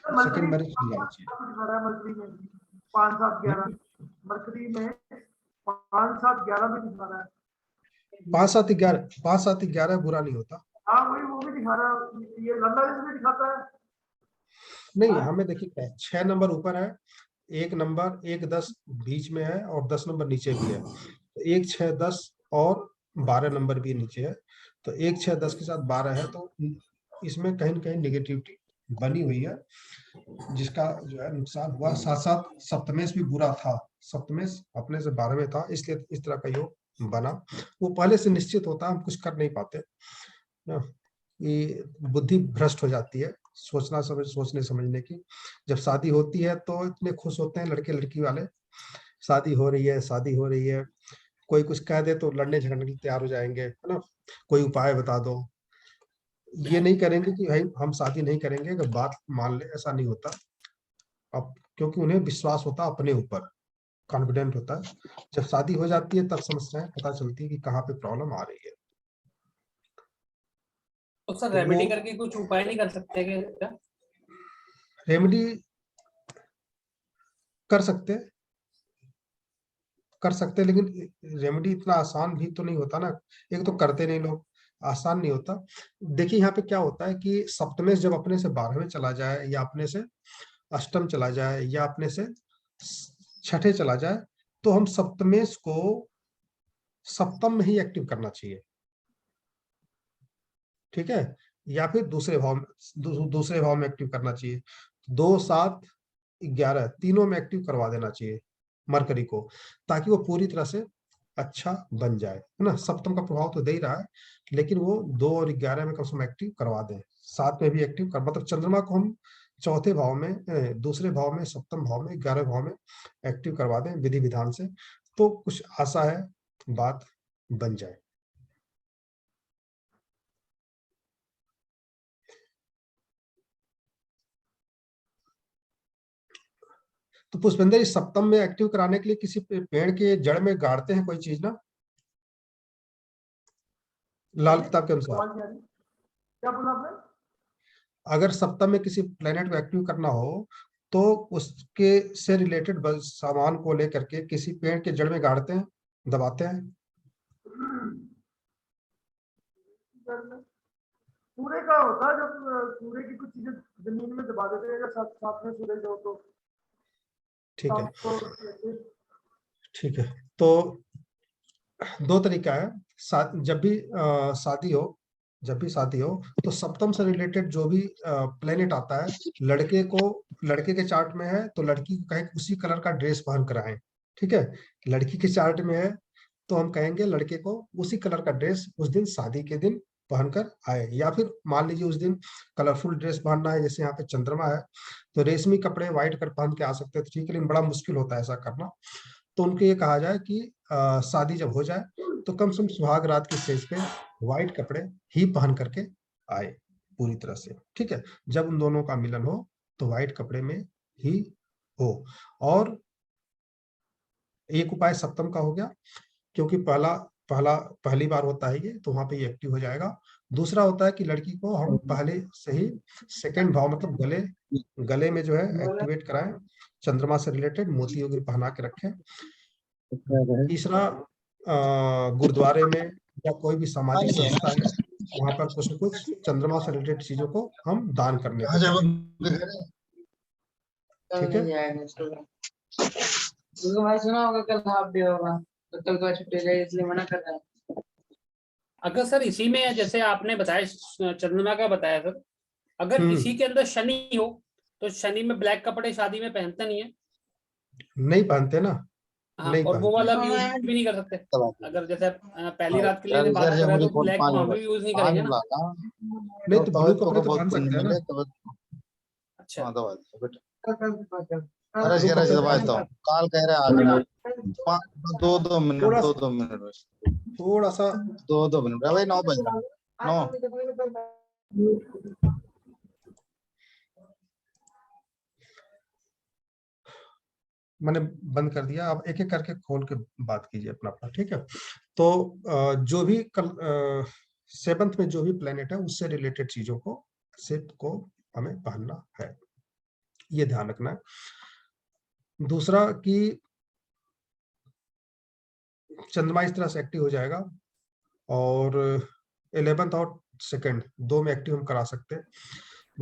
सेकेंड मैरिज चल जाना चाहिए। 5-7-11 मरकरी में 5-7-11 भी दिखा रहा है। 5-7-11 बुरा नहीं होता। हाँ वही, वो भी दिखा रहा है, ये लंबा भी दिखाता है। नहीं, हमें देखिए 6 नंबर ऊपर है, 1 नंबर 1-10 बीच में है, और 10 नंबर नीचे भी है। 1-6-10 और 12 नंबर भी नीचे है, तो 1-6-10 के साथ 12 है, तो इसमें कहीं न कहीं नेगेटिविटी बनी हुई है, जिसका जो है नुकसान हुआ। साथ साथ सप्तमेश भी बुरा था, सप्तमेश अपने से 12वें था, इसलिए इस तरह का योग बना। वो पहले से निश्चित होता है, हम कुछ कर नहीं पाते ना, ये बुद्धि भ्रष्ट हो जाती है सोचने समझने की। जब शादी होती है तो इतने खुश होते हैं लड़के लड़की वाले, शादी हो रही है, शादी हो रही है, कोई कुछ कह दे तो लड़ने झगड़ने के लिए तैयार हो जाएंगे, है ना, कोई उपाय बता दो। ये नहीं करेंगे कि भाई हम शादी नहीं करेंगे अगर बात मान ले, ऐसा नहीं होता। अब क्योंकि उन्हें विश्वास होता है अपने ऊपर, कॉन्फिडेंट होता है। जब शादी हो जाती है तब समस्याएं पता चलती है कि कहाँ पे प्रॉब्लम आ रही है। तो सर तो रेमेडी वो करके कुछ उपाय नहीं कर सकते क्या? रेमेडी कर सकते, लेकिन रेमेडी इतना आसान भी तो नहीं होता ना। एक तो करते नहीं लोग, आसान नहीं होता। देखिए यहाँ पे क्या होता है कि सप्तमेश जब अपने से 12वें चला जाए, या अपने से अष्टम चला जाए या अपने से छठे चला जाए, तो हम सप्तमेश को सप्तम में ही एक्टिव करना चाहिए, ठीक है, या फिर दूसरे भाव में, दूसरे भाव में एक्टिव करना चाहिए। 2, 7, 11 तीनों में एक्टिव करवा देना चाहिए मरकरी को, ताकि वो पूरी तरह से अच्छा बन जाए, है ना। सप्तम का प्रभाव तो दे ही रहा है, लेकिन वो 2 और 11 में कम से कम एक्टिव करवा दें। 7 में भी एक्टिव कर, मतलब चंद्रमा को हम चौथे भाव में, दूसरे भाव में, सप्तम भाव में, 11वें भाव में एक्टिव करवा दें विधि विधान से, तो कुछ आशा है बात बन जाए। तो पुष्पेंद्र, इस सप्तम में एक्टिव कराने के लिए किसी पेड़ के जड़ में गाड़ते हैं कोई चीज ना, लाल किताब के अनुसार। सवाल क्या है? क्या बोला आपने? अगर सप्तम में किसी प्लेनेट को एक्टिव करना हो, तो उसके से रिलेटेड सामान को लेकर के किसी पेड़ के जड़ में गाड़ते हैं, दबाते हैं। सूर्य का होता है, जब सूर्य की कुछ चीजें जमीन में दबा देते हैं, साथ साथ में सूरज हो तो ठीक है, तो ठीक है। तो 2 तरीका है। जब भी जब भी शादी हो, तो सप्तम से रिलेटेड जो भी प्लेनेट आता है, लड़के के चार्ट में है तो लड़की को कहें उसी कलर का ड्रेस पहन कर आए, ठीक है। लड़की के चार्ट में है तो हम कहेंगे लड़के को उसी कलर का ड्रेस उस दिन शादी के दिन पहनकर आए, या फिर मान लीजिए उस दिन कलरफुल ड्रेस पहनना है, जैसे यहाँ पे चंद्रमा है तो रेशमी कपड़े व्हाइट कर पहन के आ सकते हैं, तो ठीक है, लेकिन बड़ा मुश्किल होता है ऐसा करना। तो उनको ये कहा जाए कि शादी जब हो जाए तो कम से कम सुहाग रात की स्टेज पे व्हाइट कपड़े ही पहन करके आए पूरी तरह से, ठीक है। जब उन दोनों का मिलन हो तो व्हाइट कपड़े में ही हो। और एक उपाय सप्तम का हो गया, क्योंकि पहली बार होता है ये, तो वहां पे ये एक्टिव हो जाएगा। दूसरा होता है कि लड़की को हम पहले से ही सेकंड भाव, मतलब गले में जो है एक्टिवेट कराएं, चंद्रमा से रिलेटेड मोती वगैरह पहना के रखें। तीसरा, गुरुद्वारे में या कोई भी सामाजिक संस्था है, वहां पर कुछ न कुछ चंद्रमा से रिलेटेड चीजों को हम दान करने को कहें, ठीक है। क्योंकि भाई सुना होगा कल हाफ डे होगा, तो कल तो छुट्टी जाएगी, इसलिए मना कर रहा है। अगर सर इसी में जैसे आपने बताया चंद्रमा का बताया सर, अगर इसी के अंदर शनि हो तो शनि में ब्लैक कपड़े शादी में पहनते नहीं है? नहीं पहनते ना, हाँ, नहीं और वो पहनते। वाला यूज भी नहीं कर सकते? अगर जैसे पहली रात के लिए बात कर रहे हैं तो ब्लैक तो हम भी यूज नहीं करेंगे ना? नहीं तो ब्लू कपड़े तो पहन सकते हैं ना। अच्छा, काल कह रहे आज 2 मिनट थोड़ा 2 मिनट बस, थोड़ा सा 2 मिनट भाई, 9 बज रहा 9। मैंने बंद कर दिया, आप एक एक करके खोल के बात कीजिए अपना अपना, ठीक है। तो जो भी कल 7th में जो भी प्लेनेट है उससे रिलेटेड चीजों को सेट को हमें पहनना है, ये ध्यान रखना है। दूसरा कि चंद्रमा इस तरह से एक्टिव हो जाएगा, और 11th और 2nd 2 में एक्टिव हम करा सकते हैं।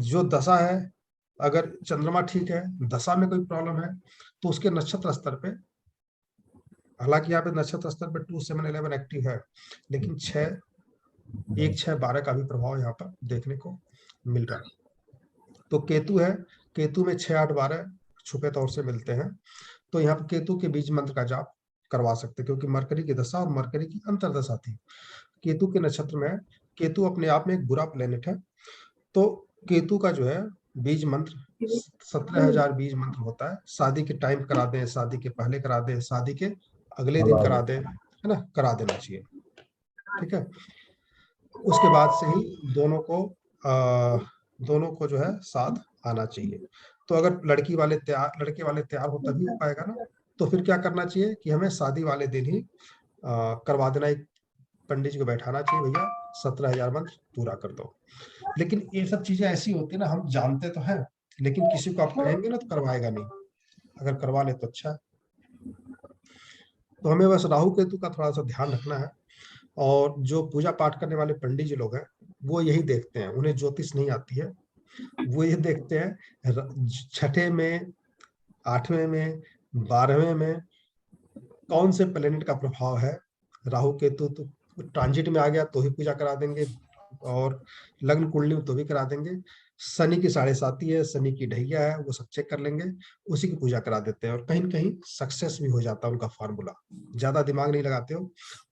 जो दशा है, अगर चंद्रमा ठीक है, दशा में कोई प्रॉब्लम है, तो उसके नक्षत्र स्तर पे, हालांकि यहाँ पे नक्षत्र स्तर पे 2, 7, 11 एक्टिव है, लेकिन 1, 6, 12 का भी प्रभाव यहाँ पर देखने को मिल रहा है। तो केतु है, केतु में 6, 8, 12 छुपे तौर से मिलते हैं, तो यहाँ पर केतु के बीज मंत्र का जाप करवा सकते हैं, क्योंकि मरकरी की दशा और मरकरी की अंतरदशा थी। केतु के नक्षत्र में, केतु अपने आप में एक बुरा प्लेनेट है, तो केतु का जो है बीज मंत्र 17,000 बीज मंत्र होता है। शादी के टाइम करा दें, शादी के पहले करा दें, शादी के अगले दिन करा दें, है ना, करा देना चाहिए, ठीक है। उसके बाद से ही दोनों को जो है साथ आना चाहिए। तो अगर लड़के वाले तैयार हो तभी हो पाएगा ना, तो फिर क्या करना चाहिए कि हमें शादी वाले दिन ही करवा देना, एक पंडित जी को बैठाना चाहिए, भैया 17,000 मंत्र पूरा कर दो। लेकिन ये सब चीजें ऐसी होती है ना, हम जानते तो हैं, लेकिन किसी को आप कहेंगे ना तो करवाएगा नहीं, अगर करवा ले तो अच्छा है। तो हमें बस राहु केतु का थोड़ा सा ध्यान रखना है। और जो पूजा पाठ करने वाले पंडित जी लोग हैं, वो यही देखते हैं, उन्हें ज्योतिष नहीं आती है, वो ये देखते हैं छठे में, 8वें में, 12वें में कौन से प्लेनेट का प्रभाव है। राहु केतु तो ट्रांजिट में आ गया तो ही पूजा करा देंगे, और लग्न कुंडली में तो भी करा देंगे। शनि की 7.5 है, शनि की ढैया है, वो सब चेक कर लेंगे, उसी की पूजा करा देते हैं। और कहीं न कहीं सक्सेस भी हो जाता है उनका फार्मूला। ज्यादा दिमाग नहीं लगाते हो,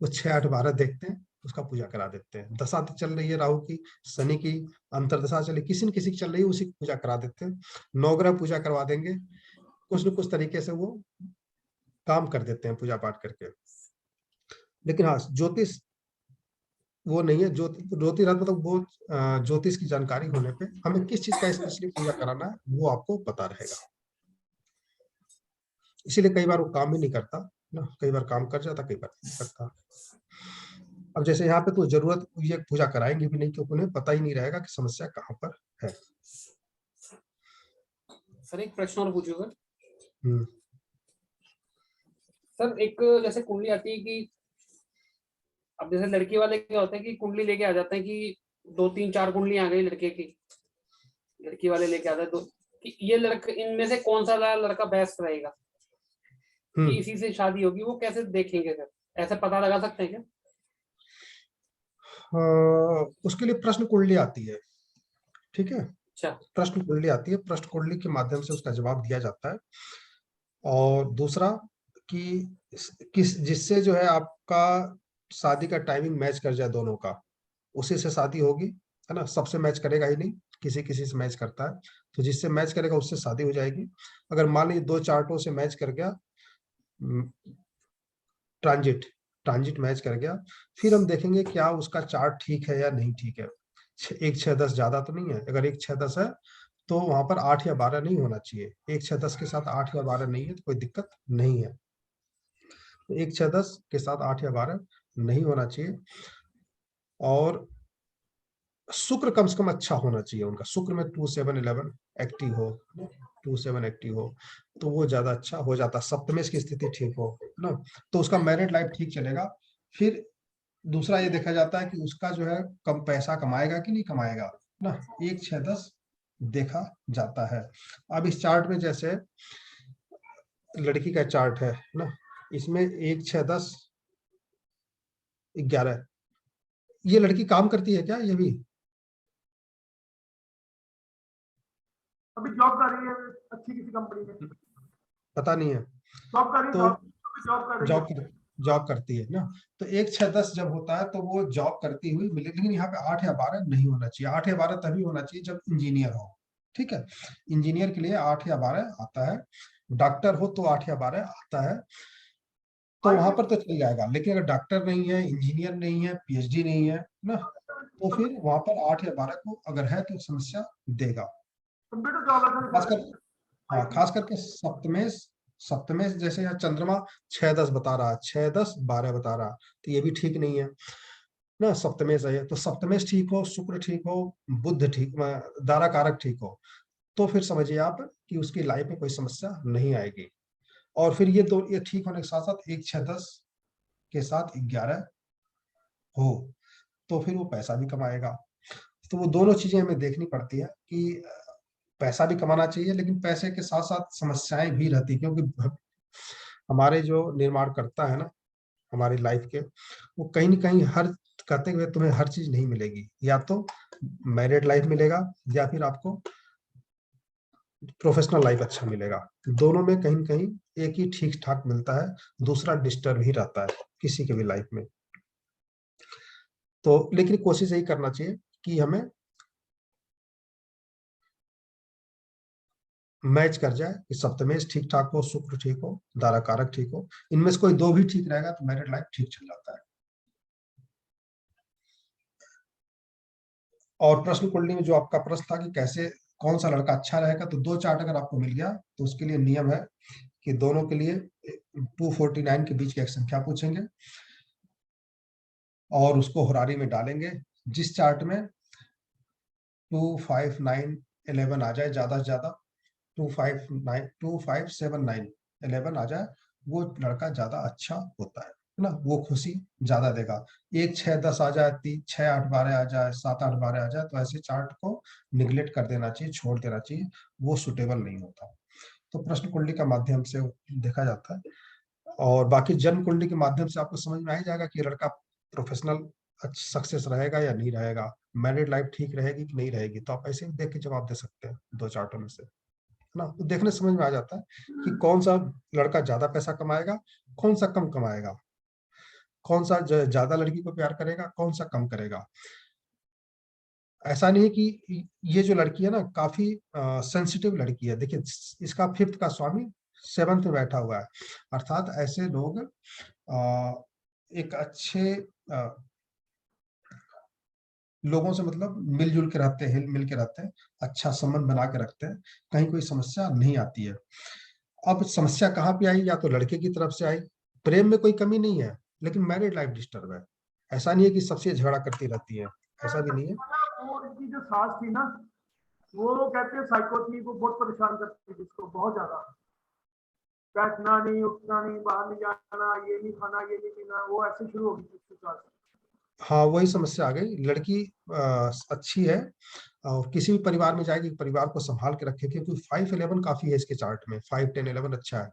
वो 6, 8, 12 देखते हैं, उसका पूजा करा देते हैं। दशा तो चल रही है राहु की, शनि की अंतरदशा चली, किसी न किसी की चल रही है, उसी की पूजा करा देते हैं। नवग्रह पूजा करवा देंगे, कुछ न कुछ तरीके से वो काम कर देते हैं पूजा पाठ करके। लेकिन हाँ, ज्योतिष वो नहीं है, ज्योतिष मतलब वो ज्योतिष की जानकारी होने पे हमें किस चीज का स्पेशली पूजा कराना है वो आपको पता रहेगा। इसीलिए कई बार वो काम ही नहीं करता ना, कई बार काम कर जाता, कई बार नहीं करता। अब जैसे यहाँ पे तो जरूरत ये पूजा कराएंगे भी नहीं, क्योंकि उन्हें पता ही नहीं रहेगा कि समस्या कहाँ पर है। सर एक प्रश्न और पूछूंगा हम्म, सर। एक जैसे कुंडली आती है कि अब जैसे लड़की वाले क्या होते हैं कि कुंडली लेके आ जाते हैं कि 2, 3, 4 कुंडली आ गई लड़के की, लड़की वाले लेके आते हैं तो कि ये लड़का, इनमें से कौन सा लड़का बेस्ट रहेगा कि इसी से शादी होगी, वो कैसे देखेंगे सर? ऐसे पता लगा सकते हैं क्या? उसके लिए प्रश्न कुंडली आती है, ठीक है। अच्छा, प्रश्न कुंडली आती है, प्रश्न कुंडली के माध्यम से उसका जवाब दिया जाता है। और दूसरा कि किस जिससे जो है आपका शादी का टाइमिंग मैच कर जाए दोनों का, उसी से शादी होगी, है ना। सबसे मैच करेगा ही नहीं, किसी किसी से मैच करता है, तो जिससे मैच करेगा उससे शादी हो जाएगी। अगर मान लीजिए 2 चार्टों से मैच कर गया, ट्रांजिट ट्रांजिट मैच कर गया, फिर हम देखेंगे क्या उसका चार्ट ठीक है या नहीं ठीक है। 1, 6, 10 ज्यादा तो नहीं है। अगर 1, 6, 10 है तो वहां पर 8 या 12 नहीं होना चाहिए। 1, 6, 10 के साथ 8 या 12 नहीं है तो कोई दिक्कत नहीं है। 1, 6, 10 के साथ 8 या 12 नहीं होना चाहिए। और शुक्र कम से कम अच्छा होना चाहिए उनका। शुक्र में 2, 7, 11 एक्टिव हो, 2, 7 एक्टिव हो तो वो ज्यादा अच्छा हो जाता। सप्तमेश की स्थिति ठीक हो ना, तो उसका मैरिड लाइफ ठीक चलेगा। फिर दूसरा ये देखा जाता है कि उसका जो है कम पैसा कमाएगा कि नहीं कमाएगा ना। 1, 6, 10 देखा जाता है। अब इस चार्ट में जैसे लड़की का चार्ट है ना, इसमें 1, 6, 10, 11, ये लड़की काम करती है क्या ये भी? अभी जॉब कर रही है अच्छी किसी कंपनी में, पता नहीं है। जॉब कर रही है, तो जॉब कर रही है। जॉब करती है ना, तो 1, 6, 10 जब होता है तो वो जॉब करती हुई मिले। लेकिन यहाँ पे 8 या 12 नहीं होना चाहिए। 8 या 12 तभी होना चाहिए जब इंजीनियर हो, ठीक है। इंजीनियर के लिए 8 या 12 आता है। डॉक्टर हो तो 8 या 12 आता है, तो वहां पर तो चल जाएगा। लेकिन अगर डॉक्टर नहीं है, इंजीनियर नहीं है, पीएचडी नहीं है ना, तो फिर वहां पर 8 या 12 को अगर है तो समस्या देगा। कंप्यूटर जॉब खासकर हाँ, खास करके सप्तमेश सप्तमेश जैसे यहाँ चंद्रमा 6, 10 बता रहा है, 6, 10, 12 बता रहा, तो ये भी ठीक नहीं है ना। सप्तमेश है तो सप्तमेश ठीक हो, शुक्र ठीक हो, बुध ठीक, दारा कारक ठीक हो, तो फिर समझिए आप कि उसकी लाइफ में कोई समस्या नहीं आएगी। और फिर ये ठीक होने के साथ साथ 1, 6, 10 के साथ 11 हो तो फिर वो पैसा भी कमाएगा। तो वो दोनों चीजें हमें देखनी पड़ती है कि पैसा भी कमाना चाहिए, लेकिन पैसे के साथ साथ समस्याएं भी रहती, क्योंकि हमारे जो निर्माण करता है ना हमारी लाइफ के, वो कहीं ना कहीं हर कहते हुए तुम्हें हर चीज नहीं मिलेगी। या तो मैरिड लाइफ मिलेगा या फिर आपको प्रोफेशनल लाइफ अच्छा मिलेगा। दोनों में कहीं ना कहीं एक ही ठीक ठाक मिलता है, दूसरा डिस्टर्ब ही रहता है किसी के भी लाइफ में। तो लेकिन कोशिश यही करना चाहिए कि हमें मैच कर जाए कि सप्तमेश ठीक ठाक हो, शुक्र ठीक हो, दारा कारक ठीक हो। इनमें से कोई 2 भी ठीक रहेगा तो मैरिड लाइफ ठीक चल जाता है। और प्रश्न कुंडली में जो आपका प्रश्न था कि कैसे कौन सा लड़का अच्छा रहेगा, तो 2 चार्ट अगर आपको मिल गया तो उसके लिए नियम है कि दोनों के लिए 249 के बीच की एक संख्या पूछेंगे और उसको होरारी में डालेंगे। जिस चार्ट में 2, 5, 9, 11 आ जाए, ज्यादा से ज्यादा 2, 5, 9, 2, 5, 7, 9, 11 आ जाए, वो लड़का ज्यादा अच्छा होता है। है ना, वो खुशी ज्यादा देगा। 1 6 10 आ जाए, 3 6 8 12 आ जाए, 7 8 12 आ जाए, तो ऐसे चार्ट को निगलेक्ट कर देना चाहिए, छोड़ देना चाहिए, वो सुटेबल नहीं होता। तो प्रश्न कुंडली का माध्यम से देखा जाता है, और बाकी जन्म कुंडली के माध्यम से आपको समझ में आ ही जाएगा कि लड़का प्रोफेशनल सक्सेस रहेगा या नहीं रहेगा, मैरिड लाइफ ठीक रहेगी कि नहीं रहेगी। तो आप ऐसे ही देख के जवाब दे सकते हैं 2 चार्टों में से, है ना। तो देखने से समझ में आ जाता है कि कौन सा लड़का ज्यादा पैसा कमाएगा, कौन सा कम कमाएगा, कौन सा ज्यादा लड़की को प्यार करेगा, कौन सा कम करेगा। ऐसा नहीं है कि ये जो लड़की है ना काफी सेंसिटिव लड़की है। देखिए इसका 5th का स्वामी 7th में बैठा हुआ है, अर्थात ऐसे लोग एक अच्छे लोगों से मतलब मिलजुल के रहते हैं, हिल मिल के रहते हैं, अच्छा संबंध बना के रखते हैं, कहीं कोई समस्या नहीं आती है। अब समस्या कहाँ पे आई, या तो लड़के की तरफ से आई। प्रेम में कोई कमी नहीं है, लेकिन मैरिड लाइफ डिस्टर्ब है। ऐसा नहीं है कि सबसे झगड़ा करती रहती है, ऐसा भी नहीं है। वो इनकी जो सास थी ना, वो कहते हैं साइको थी, वो बहुत परेशान करती थी इसको, बहुत ज्यादा। बैठना नहीं, उठना नहीं, बाहर नहीं जाना, ये नहीं खाना, ये नहीं पीना, वो ऐसे शुरू हो गई थी उसके साथ। हाँ वही समस्या आ गई। लड़की अच्छी है, और किसी भी परिवार में जाएगी, परिवार को संभाल के रखे, क्योंकि 5 11 काफी है इसके चार्ट में, 5 10 11 अच्छा है।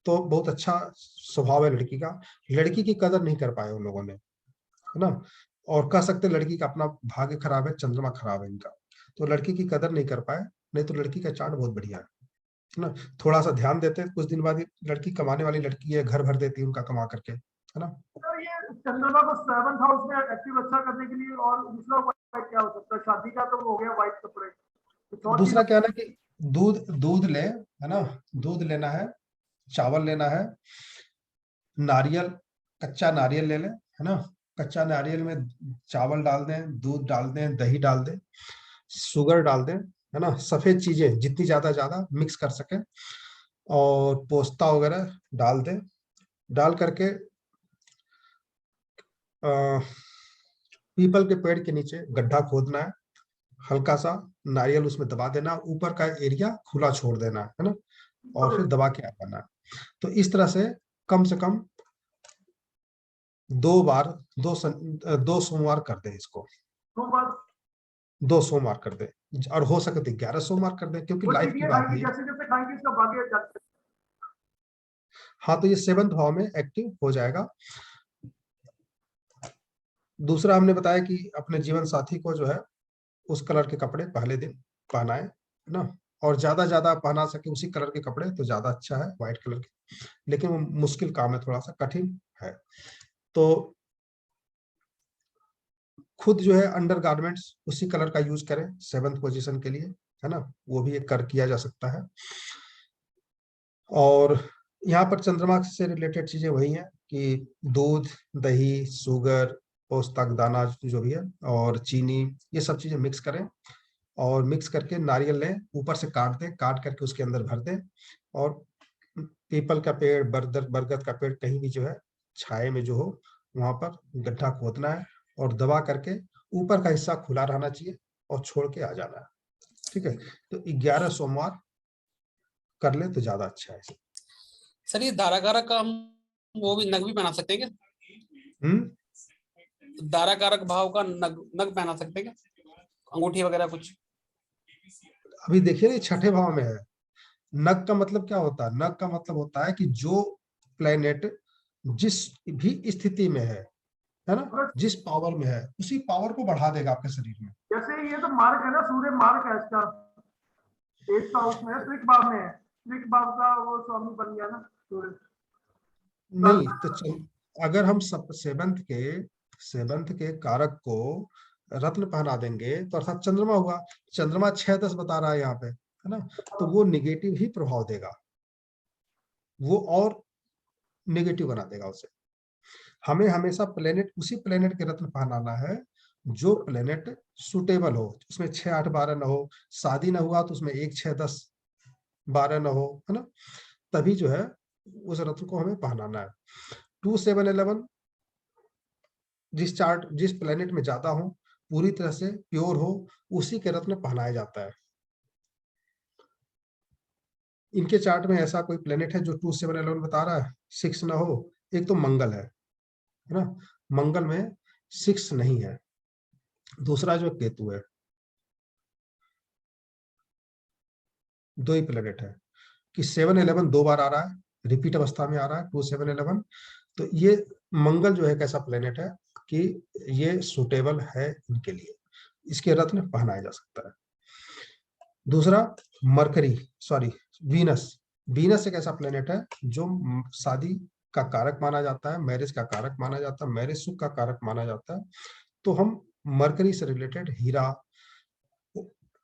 तो बहुत अच्छा स्वभाव है लड़की का। लड़की की कदर नहीं कर पाए उन लोगों ने, है ना। और कह सकते हैं लड़की का अपना भाग्य खराब है, चंद्रमा खराब है इनका, तो लड़की की कदर नहीं कर पाए। नहीं तो लड़की का चार्ट बहुत बढ़िया है ना। थोड़ा सा ध्यान देते, कुछ दिन बाद लड़की कमाने वाली लड़की है, घर भर देती है उनका कमा करके, है ना। तो ये चंद्रमा को 7th हाउस में एक्टिव अच्छा करने के लिए, और दूसरा उपाय क्या हो सकता है? शादी का तो हो गया, व्हाइट कपड़े, कुछ और दूसरा चीज? क्या है ना कि दूध दूध ले, है ना, दूध लेना है, चावल लेना है, नारियल, कच्चा नारियल ले लें, है ना। कच्चा नारियल में चावल डाल दें, दूध डाल दें, दही डाल दें, शुगर डाल दें, है ना। सफेद चीजें जितनी ज्यादा मिक्स कर सकें, और पोस्ता वगैरह डाल दें। डाल करके पीपल के पेड़ के नीचे गड्ढा खोदना है, हल्का सा नारियल उसमें दबा देना, ऊपर का एरिया खुला छोड़ देना है ना, और फिर दबा के आ जाना है। तो इस तरह से कम 2 बार, 2 सोमवार कर दे इसको, तो बस 2 सोमवार कर दे, और हो सके तो 11 सोमवार कर दे, क्योंकि वो लाइफ की चीजें बात खाएंगे, नहीं है। जैसे जैसे खाएंगे इसका भाग्य जाते। हाँ तो ये 7th भाव में एक्टिव हो जाएगा। दूसरा हमने बताया कि अपने जीवन साथी को जो है उस कलर के कपड़े पहले दिन पहनाए, है ना। और ज्यादा पहना सके उसी कलर के कपड़े तो ज्यादा अच्छा है, व्हाइट कलर के। लेकिन वो मुश्किल काम है, थोड़ा सा कठिन है। तो खुद जो है अंडर गारमेंट्स उसी कलर का यूज करें 7th पोजीशन के लिए, है ना। वो भी एक कर किया जा सकता है। और यहाँ पर चंद्रमा से रिलेटेड चीजें वही हैं कि दूध, दही, शुगर, पोस्ता का दाना जो भी है, और चीनी, ये सब चीजें मिक्स करें, और मिक्स करके नारियल लें, ऊपर से काट दें, काट करके उसके अंदर भर दें। और पीपल का पेड़, बरगद बरगद का पेड़ कहीं भी जो है छाए में जो हो, वहां पर गड्ढा खोदना है, और दबा करके ऊपर का हिस्सा खुला रहना चाहिए, और छोड़ के आ जाना है। ठीक है, तो 11 सोमवार कर ले तो ज्यादा अच्छा है। सर ये धाराकारक का हम वो भी नग भी पहना सकते हैं क्या? धाराकारक भाव का नग नग पहना सकते हैं क्या, अंगूठी वगैरह कुछ? अभी देखिए ना 6ठे भाव में है। नग का मतलब क्या होता है? नग का मतलब होता है कि जो प्लेनेट जिस भी स्थिति में है ना, जिस पावर में है, उसी पावर को बढ़ा देगा आपके शरीर में। जैसे ये तो मार्क है ना, सूर्य मार्क है इसका, 8th हाउस में है, त्रिक भाव में है, त्रिक भाव का वो स्वामी बन गया ना सूर्य। नहीं तो अगर हम 7th के कारक को रत्न पहना देंगे तो अर्थात चंद्रमा हुआ। चंद्रमा 6 10 बता रहा है यहाँ पे, है ना। तो वो निगेटिव ही प्रभाव देगा, वो और निगेटिव बना देगा उसे। हमें हमेशा प्लेनेट, उसी प्लेनेट के रत्न पहनाना है जो प्लेनेट सुटेबल हो, उसमें 6 8 12 न हो। शादी ना हुआ तो उसमें 1 6 10 12 न हो, है ना। तभी जो है उस रत्न को हमें पहनाना है। 2 7 11 जिस प्लेनेट में ज्यादा हो, पूरी तरह से प्योर हो, उसी के रत्न पहनाया जाता है। इनके चार्ट में ऐसा कोई प्लेनेट है जो 2 7 11 बता रहा है, 6 ना हो? एक तो मंगल है, है ना, मंगल में 6 नहीं है। दूसरा जो केतु है, 2 ही प्लेनेट है कि 7-11 2 बार आ रहा है, रिपीट अवस्था में आ रहा है 2-7-11। तो ये मंगल जो है कैसा प्लेनेट है कि ये सुटेबल है इनके लिए, इसके रत्न पहनाया जा सकता है। दूसरा मरकरी, सॉरी वीनस। वीनस एक ऐसा प्लेनेट है जो शादी का कारक माना जाता है, मैरिज का कारक माना जाता है, मैरिज सुख का कारक माना जाता है। तो हम मरकरी से रिलेटेड हीरा,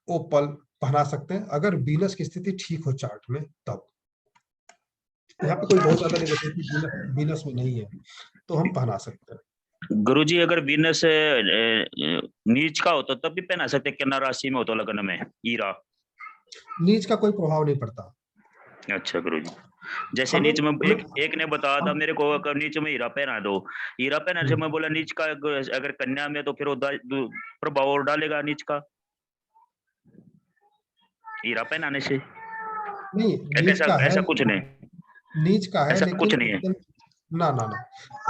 ओपल पहना सकते हैं अगर वीनस की स्थिति ठीक हो चार्ट में तब। यहाँ पे कोई बहुत ज्यादा नेगेटिविटी वीनस में नहीं है तो हम पहना सकते हैं। गुरुजी अगर वीनस नीच का हो तो तब भी पहना सकते, कन्या राशि में हो तो लगन में हीरा? नीच का कोई प्रभाव नहीं पड़ता। अच्छा गुरुजी, जैसे हमें- नीच में एक ने बताया था मेरे को अगर नीच में हीरा पहना दो, हीरा पहना से मैं बोला नीच का अगर कन्या में तो फिर वो प्रभाव और डालेगा नीच का हीरा पहनाने से? नहीं, नीच का है, ऐसा कुछ नहीं, नीच का है ऐसा लेकिन कुछ नहीं है। ना ना ना,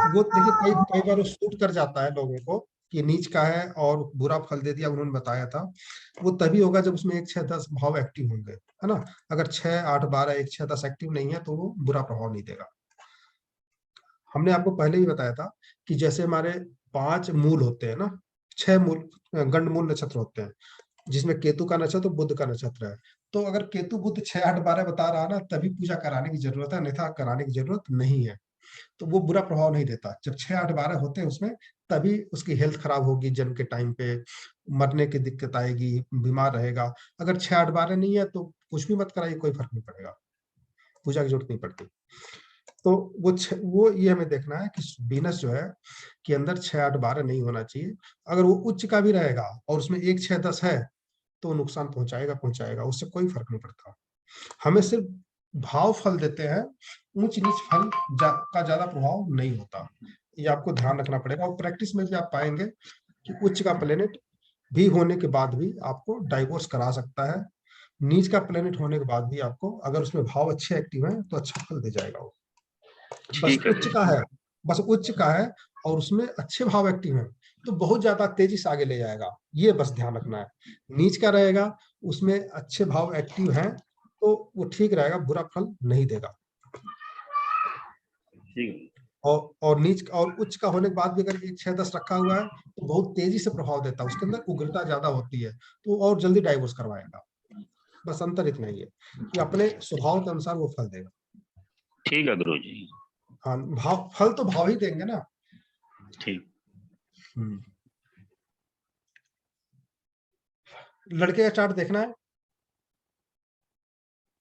वो देखिए कई बार वो सूट कर जाता है लोगों को कि नीच का है और बुरा फल दे दिया, उन्होंने बताया था। वो तभी होगा जब उसमें 1, 6, 10 भाव एक्टिव होंगे, है ना। अगर 6, 8, 12, 1, 6, 10 एक्टिव नहीं है तो वो बुरा प्रभाव नहीं देगा। हमने आपको पहले ही बताया था कि जैसे हमारे 5 मूल होते हैं ना, 6 मूल गंड मूल नक्षत्र होते हैं, जिसमें केतु का नक्षत्र बुध का नक्षत्र है। तो अगर केतु बुध 6, 8, 12 बता रहा है ना, तभी पूजा कराने की जरूरत है, अन्यथा कराने की जरूरत नहीं है। तो वो बुरा प्रभाव नहीं देता। जब 6, 8, 12 होते हैं उसमें, तभी उसकी हेल्थ खराब होगी, जन्म के टाइम पे मरने की दिक्कत आएगी, बीमार रहेगा। अगर 6, 8, 12 नहीं है तो कुछ भी मत कराइए, कोई फर्क नहीं पड़ेगा, पूजा की जरूरत नहीं पड़ती। तो वो ये हमें देखना है कि वीनस जो है कि अंदर 6, 8, 12 नहीं होना चाहिए। अगर वो उच्च का भी रहेगा और उसमें 1, 6, 10 है तो नुकसान पहुंचाएगा, उससे कोई फर्क नहीं पड़ता। हमें सिर्फ भाव फल देते हैं, ऊंच नीच फल का ज्यादा प्रभाव नहीं होता। ये आपको ध्यान रखना पड़ेगा। और प्रैक्टिस में भी आप पाएंगे कि उच्च का प्लेनेट भी होने के बाद भी आपको डाइवोर्स करा सकता है, नीच का प्लेनेट होने के बाद भी आपको, अगर उसमें भाव अच्छे एक्टिव हैं तो अच्छा फल दे जाएगा वो। बस ठीक है। उच्च का है और उसमें अच्छे भाव एक्टिव हैं तो बहुत ज्यादा तेजी से आगे ले जाएगा, ये बस ध्यान रखना है। नीच का रहेगा, उसमें अच्छे भाव एक्टिव हैं तो वो ठीक रहेगा, बुरा फल नहीं देगा। और नीच और उच्च का होने के बाद भी अगर 1, 6, 10 रखा हुआ है तो बहुत तेजी से प्रभाव देता है, उसके अंदर उग्रता ज्यादा होती है तो और जल्दी डाइवोर्स करवाएगा। बस अंतर इतना ही है कि अपने स्वभाव के अनुसार वो फल देगा। ठीक है गुरुजी। हाँ, फल तो भाव ही देंगे ना। ठीक। लड़के का चार्ट देखना है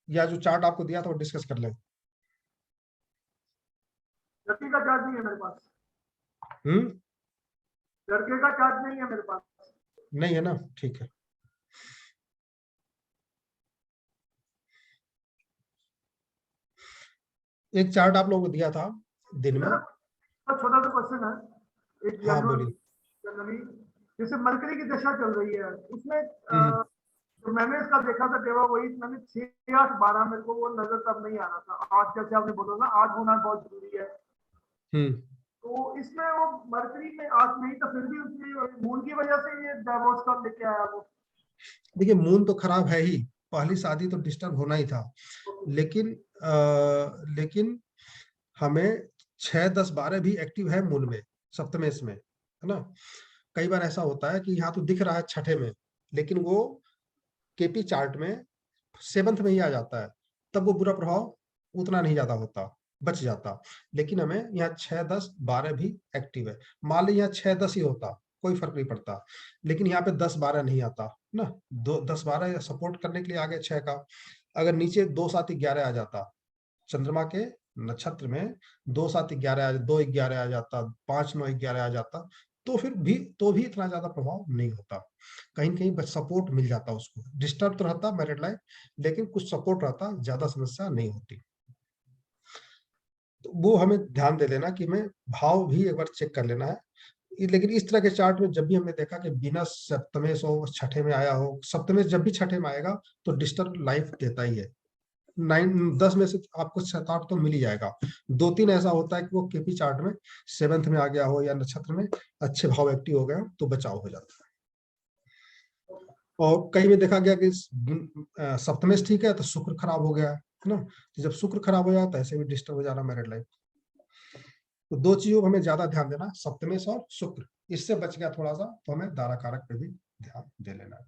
या जो चार्ट आपको दिया था वो डिस्कस कर ले? लड़के का चार्ज नहीं है मेरे पास। हम्म, लड़के का चार्ज नहीं है मेरे पास। नहीं है ना, ठीक है। एक चार्ट आप लोगों को दिया था दिन में। छोटा सा क्वेश्चन है, एक हाँ जनरल बोलिए। जैसे मरकरी की दशा चल रही है उसमें तो मैंने इसका देखा था देवा वही, मैंने 6, 8, 12 मेरे को वो नजर तब नहीं आ रहा था। आज जैसे आपने बोला ना 8 होना बहुत जरूरी है, तो इसमें वो मरकरी में 8 नहीं था, फिर भी उसकी मून की वजह से ये डाइवोर्स का लेके आया वो। देखिए मून तो खराब है ही, पहली शादी तो डिस्टर्ब होना ही था, लेकिन हमें 6, 10, 12 भी एक्टिव है मून में, सप्तमेश में, है ना। कई बार ऐसा होता है कि यहाँ तो दिख रहा है छठे में, लेकिन वो केपी चार्ट में 7th में ही आ जाता है, तब वो बुरा प्रभाव उतना नहीं ज्यादा होता, बच जाता। लेकिन हमें यहाँ 6, 10, 12 भी एक्टिव है। मान ली यहाँ 6, 10 ही होता, कोई फर्क नहीं पड़ता, लेकिन यहाँ पे 10, 12 नहीं आता ना। 10, 12 सपोर्ट करने के लिए आगे 6 का। अगर नीचे 2, 7, 11 आ जाता, चंद्रमा के नक्षत्र में 2, 7, 11 2, 11 आ जाता, 5, 9, 11 आ जाता, तो फिर भी इतना ज्यादा प्रभाव नहीं होता। कहीं कहीं बस सपोर्ट मिल जाता, उसको डिस्टर्ब तो रहता मैरिड लाइफ, लेकिन कुछ सपोर्ट रहता, ज्यादा समस्या नहीं होती। तो वो हमें ध्यान दे देना कि हमें भाव भी एक बार चेक कर लेना है। लेकिन इस तरह के चार्ट में जब भी हमने देखा कि बिना सप्तमेश हो, छठे में आया हो, सप्तमेश जब भी छठे में आएगा तो डिस्टर्ब लाइफ देता ही है, 10 में से आपको 7-8 तो मिल ही जाएगा। 2-3 ऐसा होता है कि वो केपी चार्ट में 7th में आ गया हो या नक्षत्र में अच्छे भाव एक्टिव हो गए हो तो बचाव हो जाता है। और कई में देखा गया कि सप्तमेश ठीक है तो शुक्र खराब हो गया है ना, तो जब शुक्र खराब हो जाता है ऐसे भी डिस्टर्ब हो जाना मैरिड लाइफ। तो 2 चीजों को हमें ज्यादा ध्यान देना, सप्तमेश और शुक्र। इससे बच गया थोड़ा सा तो हमें दारा कारक पे भी ध्यान दे लेना है।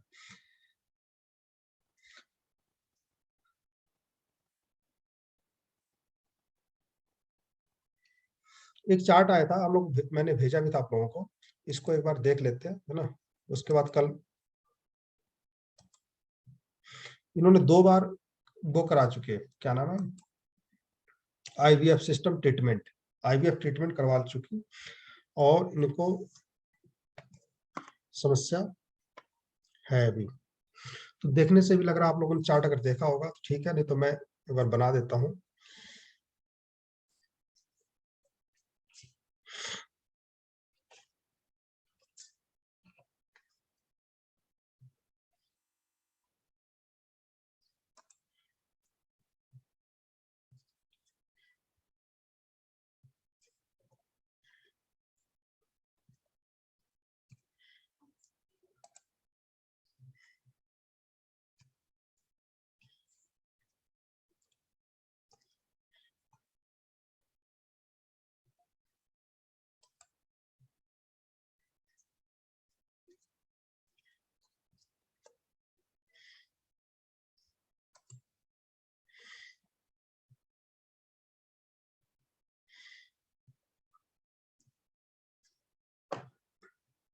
एक चार्ट आया था, हम लोग मैंने भेजा भी था आप लोगों को, इसको एक बार देख लेते हैं, है ना। उसके बाद कल इन्होंने 2 बार वो करा चुके हैं, क्या नाम है, IVF system treatment, IVF treatment करवा चुकी और इनको समस्या है अभी। तो देखने से भी लग रहा है आप लोगों ने चार्ट अगर देखा होगा तो ठीक है, नहीं तो मैं एक बार बना देता हूँ।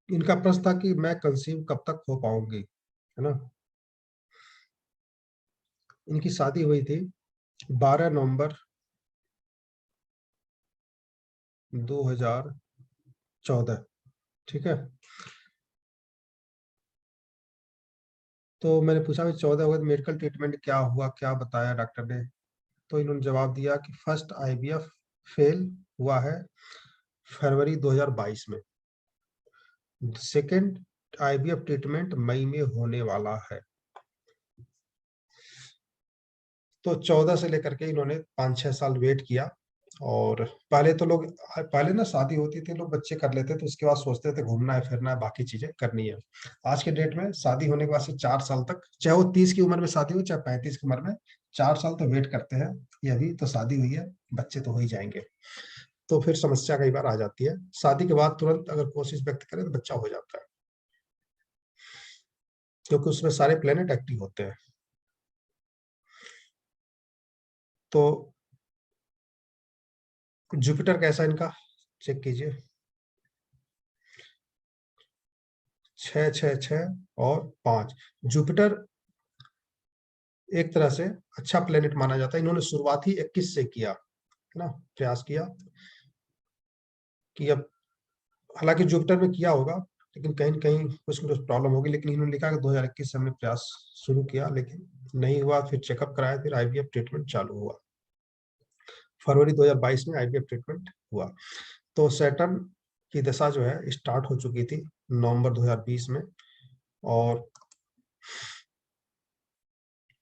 इनका प्रश्न था कि मैं कंसीव कब तक हो पाऊंगी, है ना। इनकी शादी हुई थी 12 नवंबर 2014, ठीक है। तो मैंने पूछा 14 हुआ तो मेडिकल ट्रीटमेंट क्या हुआ, क्या बताया डॉक्टर ने, तो इन्होंने जवाब दिया कि फर्स्ट आईवीएफ फेल हुआ है फरवरी 2022 में, सेकेंड आईवीएफ ट्रीटमेंट मई में होने वाला है। तो 14 से लेकर के इन्होंने 5-6 साल वेट किया। और पहले ना शादी होती थी, लोग बच्चे कर लेते थे, उसके बाद सोचते थे घूमना है फिरना है बाकी चीजें करनी है। आज के डेट में शादी होने के बाद से 4 साल तक, चाहे वो 30 की उम्र में शादी हो चाहे 35 की उम्र में, 4 साल तो वेट करते हैं। ये अभी तो शादी हुई है, बच्चे तो हो ही जाएंगे। तो फिर समस्या कई बार आ जाती है। शादी के बाद तुरंत अगर कोशिश व्यक्त करें तो बच्चा हो जाता है, क्योंकि उसमें सारे प्लेनेट एक्टिव होते हैं। तो जुपिटर कैसा इनका चेक कीजिए, 6, 6, 6 और 5। जुपिटर एक तरह से अच्छा प्लेनेट माना जाता है। इन्होंने शुरुआत ही 21 से किया, है ना, प्रयास किया कि अब, हालांकि जुपिटर में किया होगा लेकिन कहीं न कहीं कुछ न कुछ प्रॉब्लम होगी, लेकिन इन्होंने लिखा कि 2021 से हमने प्रयास शुरू किया लेकिन नहीं हुआ। फिर चेकअप कराया, फिर आईवीएफ ट्रीटमेंट चालू हुआ। फरवरी 2022 में आईवीएफ ट्रीटमेंट हुआ। तो सैटर्न की दशा जो है स्टार्ट हो चुकी थी नवंबर 2020 में, और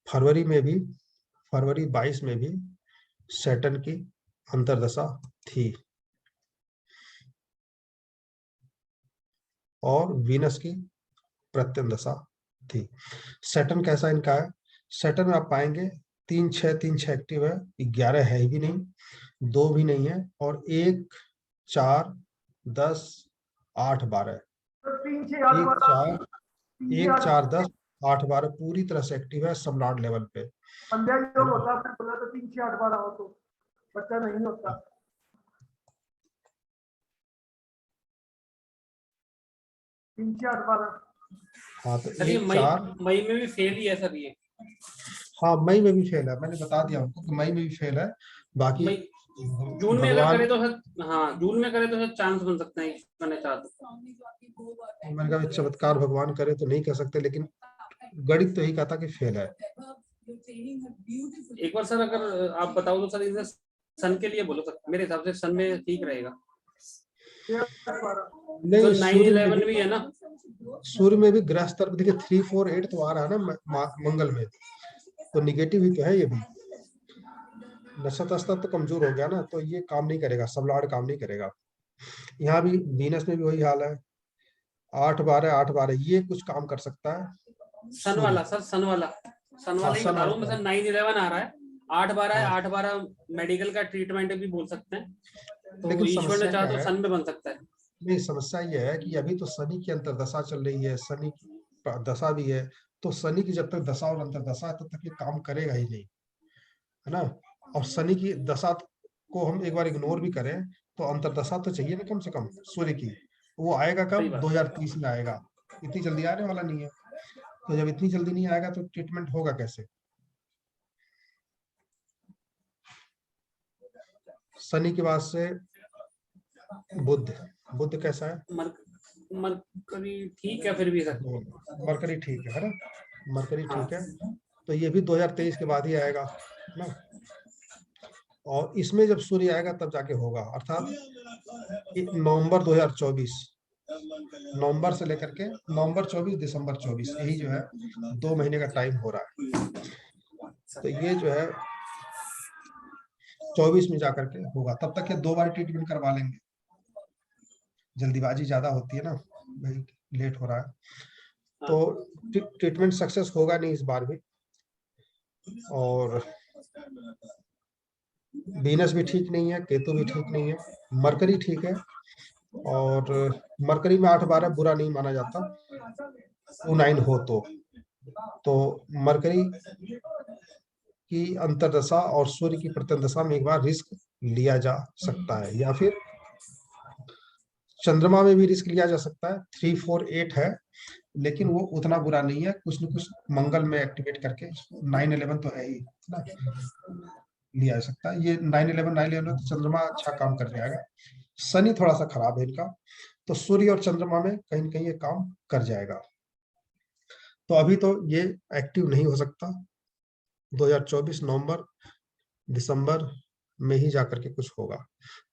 फरवरी 22 में भी सैटर्न की अंतर्दशा थी और वीनस की प्रत्यम दशा थी। सैटर्न कैसा इनका है, सैटर्न में आप पाएंगे 3, 6, 3, 6 एक्टिव है, 11 है भी नहीं, 2 भी नहीं है, और 1, 4, 10, 8, 12, तो 3, 6, 8, 1, 4, 10, 8, 12 पूरी तरह से एक्टिव है सम्राट लेवल पे। संध्या योग होता है, बोला तो 3, 6, 8, 12 हो तो बच्चा नहीं होता। 3, 6, 8, 12। हाँ तो सर ये 1, 4, मई में भी फेल ही है सर ये। हाँ मई में भी फेल है, मैंने बता दिया उनको कि मई में भी फेल है। बाकी जून में अगर करे तो सर, हाँ जून में करे तो सर चांस बन सकते हैं करने चाहते। मैंने कहा चमत्कार भगवान करे तो नहीं कह सकते, लेकिन गणित तो यही कहता कि फेल है। एक बार सर अगर आप बताओ तो सर इधर सन के लिए बोलो सर, मेरे हिसाब से सन में ठीक रहेगा। नहीं, तो 9-11 भी है ना, सूर्य में भी ग्रह स्तर देखिए 3, 4, 8 तो आ रहा है ना मंगल में, तो निगेटिव ही तो है ये भी। नक्षत्र तो कमजोर हो गया ना, तो ये काम नहीं करेगा, सब लॉर्ड काम नहीं करेगा। यहाँ भी वीनस में भी वही हाल है, 8-12 ये कुछ काम कर सकता है। सन वाला सर, सन वाला ही सन बता रहा हूँ मैं वाला। सर। 9-11 आ रहा है, 8-12 है, हाँ। 8-12 मेडिकल का ट्रीटमेंट भी बोल सकते हैं, तो लेकिन ईश्वर ने समस्या चाहा क्या तो है, सन में बन सकता है। नहीं समस्या ये है कि अभी तो शनि की अंतर्दशा चल रही है, शनि की दशा भी है, तो शनि की जब तक दशा और अंतर्दशा है तब तक ये काम करेगा ही नहीं, है ना। और शनि की दशा को हम एक बार इग्नोर भी करें तो अंतर्दशा तो चाहिए ना कम से कम सूर्य की। वो आएगा सही कब, बात। 2030 में आएगा, इतनी जल्दी आने वाला नहीं है। तो जब इतनी जल्दी नहीं आएगा तो ट्रीटमेंट होगा कैसे। शनि के बाद से बुध कैसा है, मरकरी ठीक है फिर भी सर। मरकरी ठीक है ना, मरकरी ठीक है, तो ये भी 2023 के बाद ही आएगा ना। और इसमें जब सूर्य आएगा तब जाके होगा, अर्थात नवंबर 2024, नवंबर से लेकर के नवंबर 24 दिसंबर 24, यही जो है 2 महीने का टाइम हो रहा है। तो ये जो है 24 में जाकर के होगा, तब तक ये 2 बार ट्रीटमेंट करवा लेंगे। जल्दीबाजी ज्यादा होती है ना भाई, लेट हो रहा है, तो ट्रीटमेंट सक्सेस होगा नहीं इस बार भी। और वीनस भी ठीक नहीं है, केतु भी ठीक नहीं है, मरकरी ठीक है। और मरकरी में 8-12 बुरा नहीं माना जाता, 2-9 हो तो मरकरी की अंतर्दशा और सूर्य की प्रत्यंदशा में एक बार रिस्क लिया जा सकता है, या फिर चंद्रमा में भी रिस्क लिया जा सकता है। 3-4-8 है, लेकिन वो उतना बुरा नहीं है, कुछ न कुछ मंगल में एक्टिवेट करके 9-11 तो है ही ना, लिया जा सकता है। ये 9-11 तो चंद्रमा अच्छा काम कर जाएगा, शनि थोड़ा सा खराब है इनका, तो सूर्य और चंद्रमा में कहीं न कहीं ये काम कर जाएगा। तो अभी तो ये एक्टिव नहीं हो सकता, 2024 नवंबर दिसंबर में ही जाकर के कुछ होगा।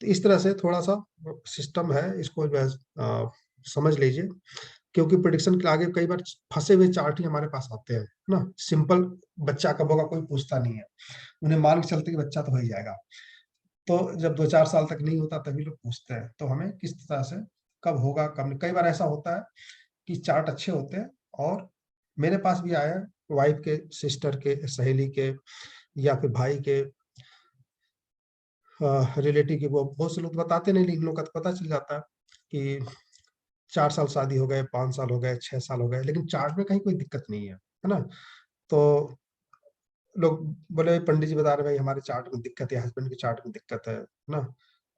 तो इस तरह से थोड़ा सा सिस्टम है, इसको समझ लीजिए, क्योंकि प्रेडिक्शन के आगे कई बार फंसे हुए चार्ट ही हमारे पास आते हैं ना। सिंपल बच्चा कब होगा कोई पूछता नहीं है, उन्हें मान के चलते कि बच्चा तो हो ही जाएगा। तो जब 2-4 साल तक नहीं होता तभी लोग पूछते हैं, तो हमें किस तरह से कब होगा कब नहीं। कई बार ऐसा होता है कि चार्ट अच्छे होते हैं, और मेरे पास भी आया है, वाइफ के, सिस्टर के, सहेली के, या फिर भाई के रिलेटिव की, वो बहुत से लोग बताते नहीं, लेकिन लोग का तो पता चल जाता है कि 4 साल शादी हो गए, 5 साल हो गए, 6 साल हो गए, लेकिन चार्ट में कहीं कोई दिक्कत नहीं है ना। तो लोग बोले पंडित जी बता रहे भाई हमारे चार्ट में दिक्कत है, हस्बैंड के चार्ट में दिक्कत है ना।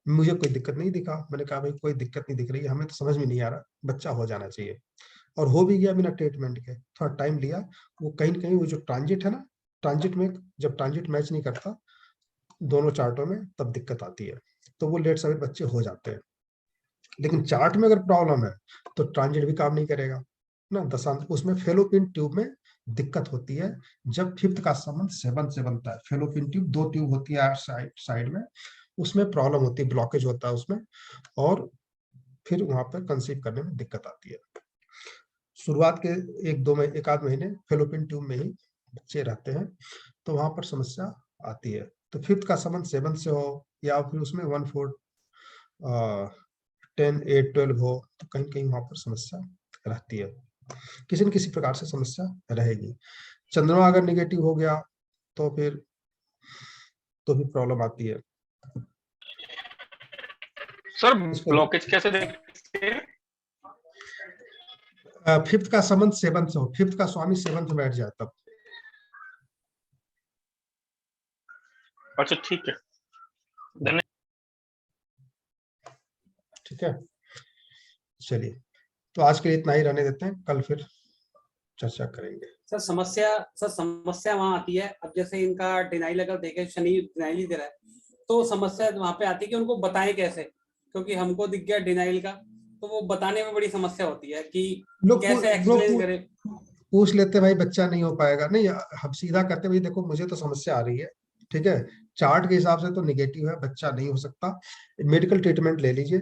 मुझे कोई दिक्कत नहीं दिखा, मैंने कहा भाई कोई दिक्कत नहीं दिख रही है, हमें तो समझ में नहीं आ रहा, बच्चा हो जाना चाहिए। और हो भी गया बिना ट्रीटमेंट के, थोड़ा टाइम लिया। वो कहीं न कहीं वो जो ट्रांजिट है ना, ट्रांजिट में जब ट्रांजिट मैच नहीं करता दोनों चार्टों में, तब दिक्कत आती है, तो वो लेट सवेर बच्चे हो जाते हैं। लेकिन चार्ट में अगर प्रॉब्लम है तो ट्रांजिट भी काम नहीं करेगा ना, दशांश उसमें फेलोपियन ट्यूब में दिक्कत होती है। जब 5th का संबंध 7th से बनता है, फेलोपियन ट्यूब 2 ट्यूब होती है साइड में, उसमें प्रॉब्लम होती है, ब्लॉकेज होता है उसमें, और फिर वहां पर कंसीव करने में दिक्कत आती है। शुरुआत के 1-2 महीने फेलोपियन ट्यूब में ही बच्चे रहते हैं, तो वहां पर समस्या आती है। तो 5th का संबंध 7th से हो, या फिर उसमें 1-4 10, 8, 12 हो, तो कहीं कहीं वहां पर समस्या रहती है, किसी न किसी प्रकार से समस्या रहेगी। चंद्रमा अगर निगेटिव हो गया तो फिर तो भी प्रॉब्लम आती है। सर ब्लॉकेज कैसे देखते हैं? 5th का संबंध 7th से हो, 5th का स्वामी 7th में बैठ जाए तब। अच्छा ठीक है, धन्यवाद। ठीक है, चलिए, तो आज के लिए इतना ही रहने देते हैं, कल फिर चर्चा करेंगे। सर समस्या वहां आती है, अब जैसे इनका डिनाइल अगर देखें, शनि डिनाइल ही दे रहा है, तो समस्या वहां पे आती है कि उनको बताएं कैसे, क्योंकि हमको दिख गया डिनाइल का, तो वो बताने में बड़ी समस्या होती है कि कैसे एक्सप्लेन करें। पूछ लेते भाई बच्चा नहीं हो पाएगा, नहीं हम सीधा करते भाई देखो मुझे तो समस्या आ रही है, ठीक है, चार्ट के हिसाब से तो निगेटिव है, बच्चा नहीं हो सकता, मेडिकल ट्रीटमेंट ले लीजिए,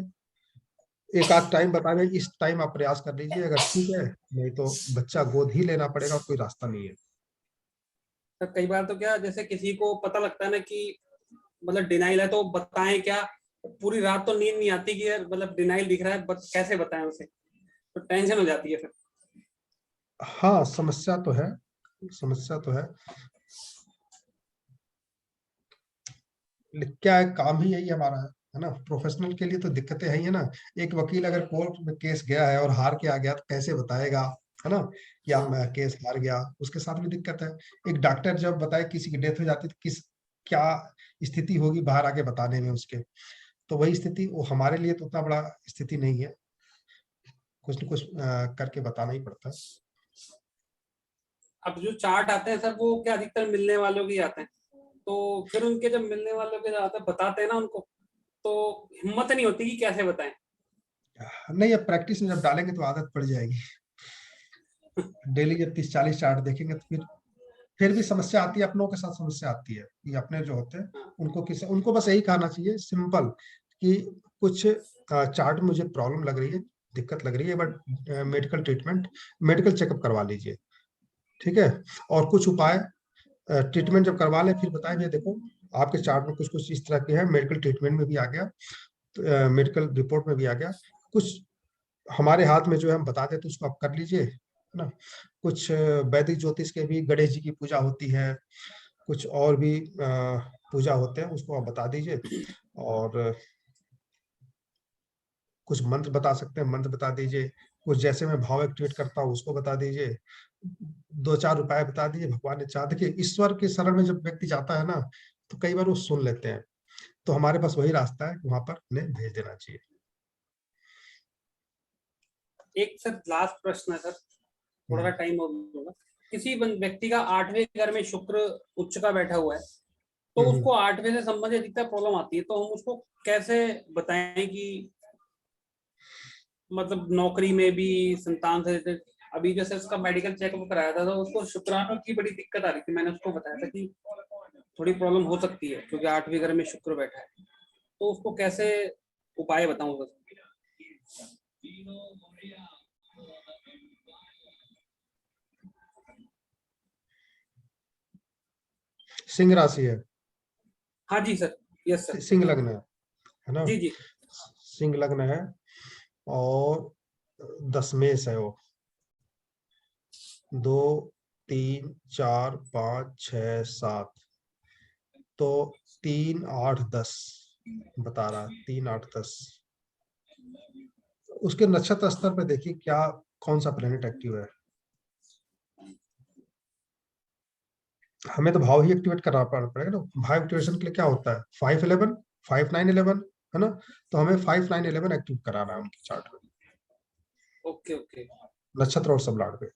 एक आध टाइम बता दें, इस टाइम आप प्रयास कर लीजिए, अगर ठीक है, नहीं तो बच्चा गोद ही लेना पड़ेगा, कोई रास्ता नहीं है। तो कई बार तो क्या, जैसे किसी को पता लगता है ना कि मतलब डिनाइल है तो बताएं क्या, पूरी रात तो नींद नहीं आती कि यार मतलब डिनाइल दिख रहा है कैसे बताएं उसे, तो टेंशन हो जाती है फिर। हाँ, समस्या तो है, समस्या तो है। क्या है, काम ही यही हमारा है ना, प्रोफेशनल के लिए तो दिक्कतें है ही है ना। एक वकील अगर कोर्ट में केस गया है और हार के आ गया तो कैसे बताएगा, है ना, कि आप मैं केस हार गया, उसके साथ भी दिक्कत है। एक डॉक्टर जब बताए किसी की डेथ हो जाती है तो किस क्या स्थिति होगी बाहर आके बताने में उसके, तो वही स्थिति वो हमारे लिए तो उतना बड़ा स्थिति नहीं है, कुछ न कुछ करके बताना ही पड़ता है। अब जो चार्ट आते हैं सर वो क्या अधिकतर मिलने वालों के ही आते हैं, तो फिर उनके जब मिलने वालों के आते हैं बताते हैं ना उनको, तो हिम्मत नहीं होती कि कैसे बताएं। नहीं, अब प्रैक्टिस में जब डालेंगे तो आदत पड़ जाएगी। डेली जब 30-40 चार्ट देखेंगे तो फिर भी समस्या आती है, अपनों के साथ समस्या आती है कि अपने जो होते हैं उनको बस यही कहना चाहिए सिंपल कि कुछ चार्ट मुझे प्रॉब्लम लग रही है, दिक्कत लग रही है, but medical treatment, medical checkup करवा लीजिए, ठीक है। और कुछ उपाय, ट्रीटमेंट जब करवा लें फिर बताएं भैया देखो आपके चार्ट में कुछ कुछ इस तरह के हैं, मेडिकल ट्रीटमेंट में भी आ गया, तो मेडिकल रिपोर्ट में भी आ गया, कुछ हमारे हाथ में जो है हम बता दें तो उसको आप कर लीजिए, है ना। कुछ वैदिक ज्योतिष के भी गणेश जी की पूजा होती है, कुछ और भी पूजा होते हैं, उसको आप बता दीजिए। और कुछ मंत्र बता सकते हैं, मंत्र बता दीजिए। कुछ जैसे मैं भाव एक्टिवेट करता हूँ उसको बता दीजिए। 2-4 उपाय बता दीजिए, भगवान ने चाह, देखिए ईश्वर के शरण में जब व्यक्ति जाता है ना तो कई बार वो सुन लेते हैं, तो हमारे पास वही रास्ता है, वहां पर उन्हें भेज देना चाहिए। एक सर लास्ट प्रश्न है सर, थोड़ा सा टाइम होगा। किसी व्यक्ति का 8वें घर में शुक्र उच्च का बैठा हुआ है, तो उसको 8वें से संबंधित अधिकतर प्रॉब्लम आती है, तो हम उसको कैसे बताएं कि मतलब नौकरी में भी, संतान से related, अभी जैसे उसका मेडिकल चेकअप कराया था तो उसको शुक्राणु की बड़ी दिक्कत आ रही थी, मैंने उसको बताया था कि थोड़ी प्रॉब्लम हो सकती है क्योंकि 8वें घर में शुक्र बैठा है, तो उसको कैसे उपाय बताऊं सर? सिंह राशि है, हाँ जी सर, यस सर। सिंह लग्न है ना, जी जी। सिंह लग्न है और 10 मेष है वो, 2 3 4 5 6 7, तो 3 8 10 बता रहा है, 3 8 10। उसके नक्षत्र स्तर पे देखिए क्या कौन सा प्लेनेट एक्टिव है, हमें तो भाव ही एक्टिवेट करना पड़ेगा ना। भाव एक्टिवेशन के लिए क्या होता है 5 11 5 9 11, है ना, तो हमें 5 9 11 एक्टिव कराना है उनके चार्ट में, ओके ओके। नक्षत्र और सब लाड पे।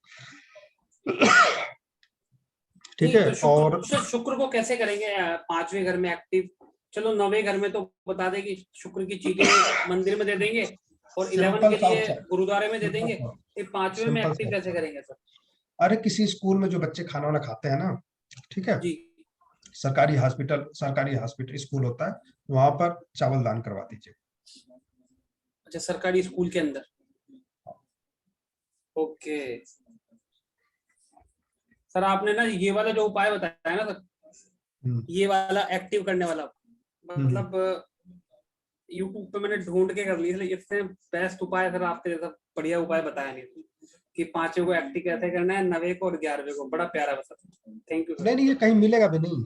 ठीक नहीं है। तो और शुक्र को कैसे करेंगे 5वें घर में एक्टिव? चलो 9वें घर में तो बता दें कि शुक्र की चीजें मंदिर में दे देंगे और 11 सिंपल के सा लिए उपचार, गुरुद्वारे में दे सिंपल देंगे, सा, ये 5वें में सिंपल एक्टिव सा कैसे उपचार। करेंगे सर? अरे किसी स्कूल में जो बच्चे खाना वाना खाते हैं ना, ठीक है, जी। सरकारी हॉस्पिटल स्कूल होता है, वहां पर चावल दान करवा दीजिए। अच्छा, सरकारी स्कूल के अंदर। ओके सर, आपने ना ये वाला जो उपाय बताया है ना सर, ये वाला एक्टिव करने वाला, मतलब यूट्यूब पे मैंने ढूंढ के कर ली, इसलिए इससे बेस्ट उपाय सर आपके जैसा बढ़िया उपाय बताया नहीं कि 5वें को एक्टिव कैसे करना है, 9वें को और 11वें को, बड़ा प्यारा बता। Thank you sir. नहीं नहीं, ये कहीं मिलेगा भी नहीं।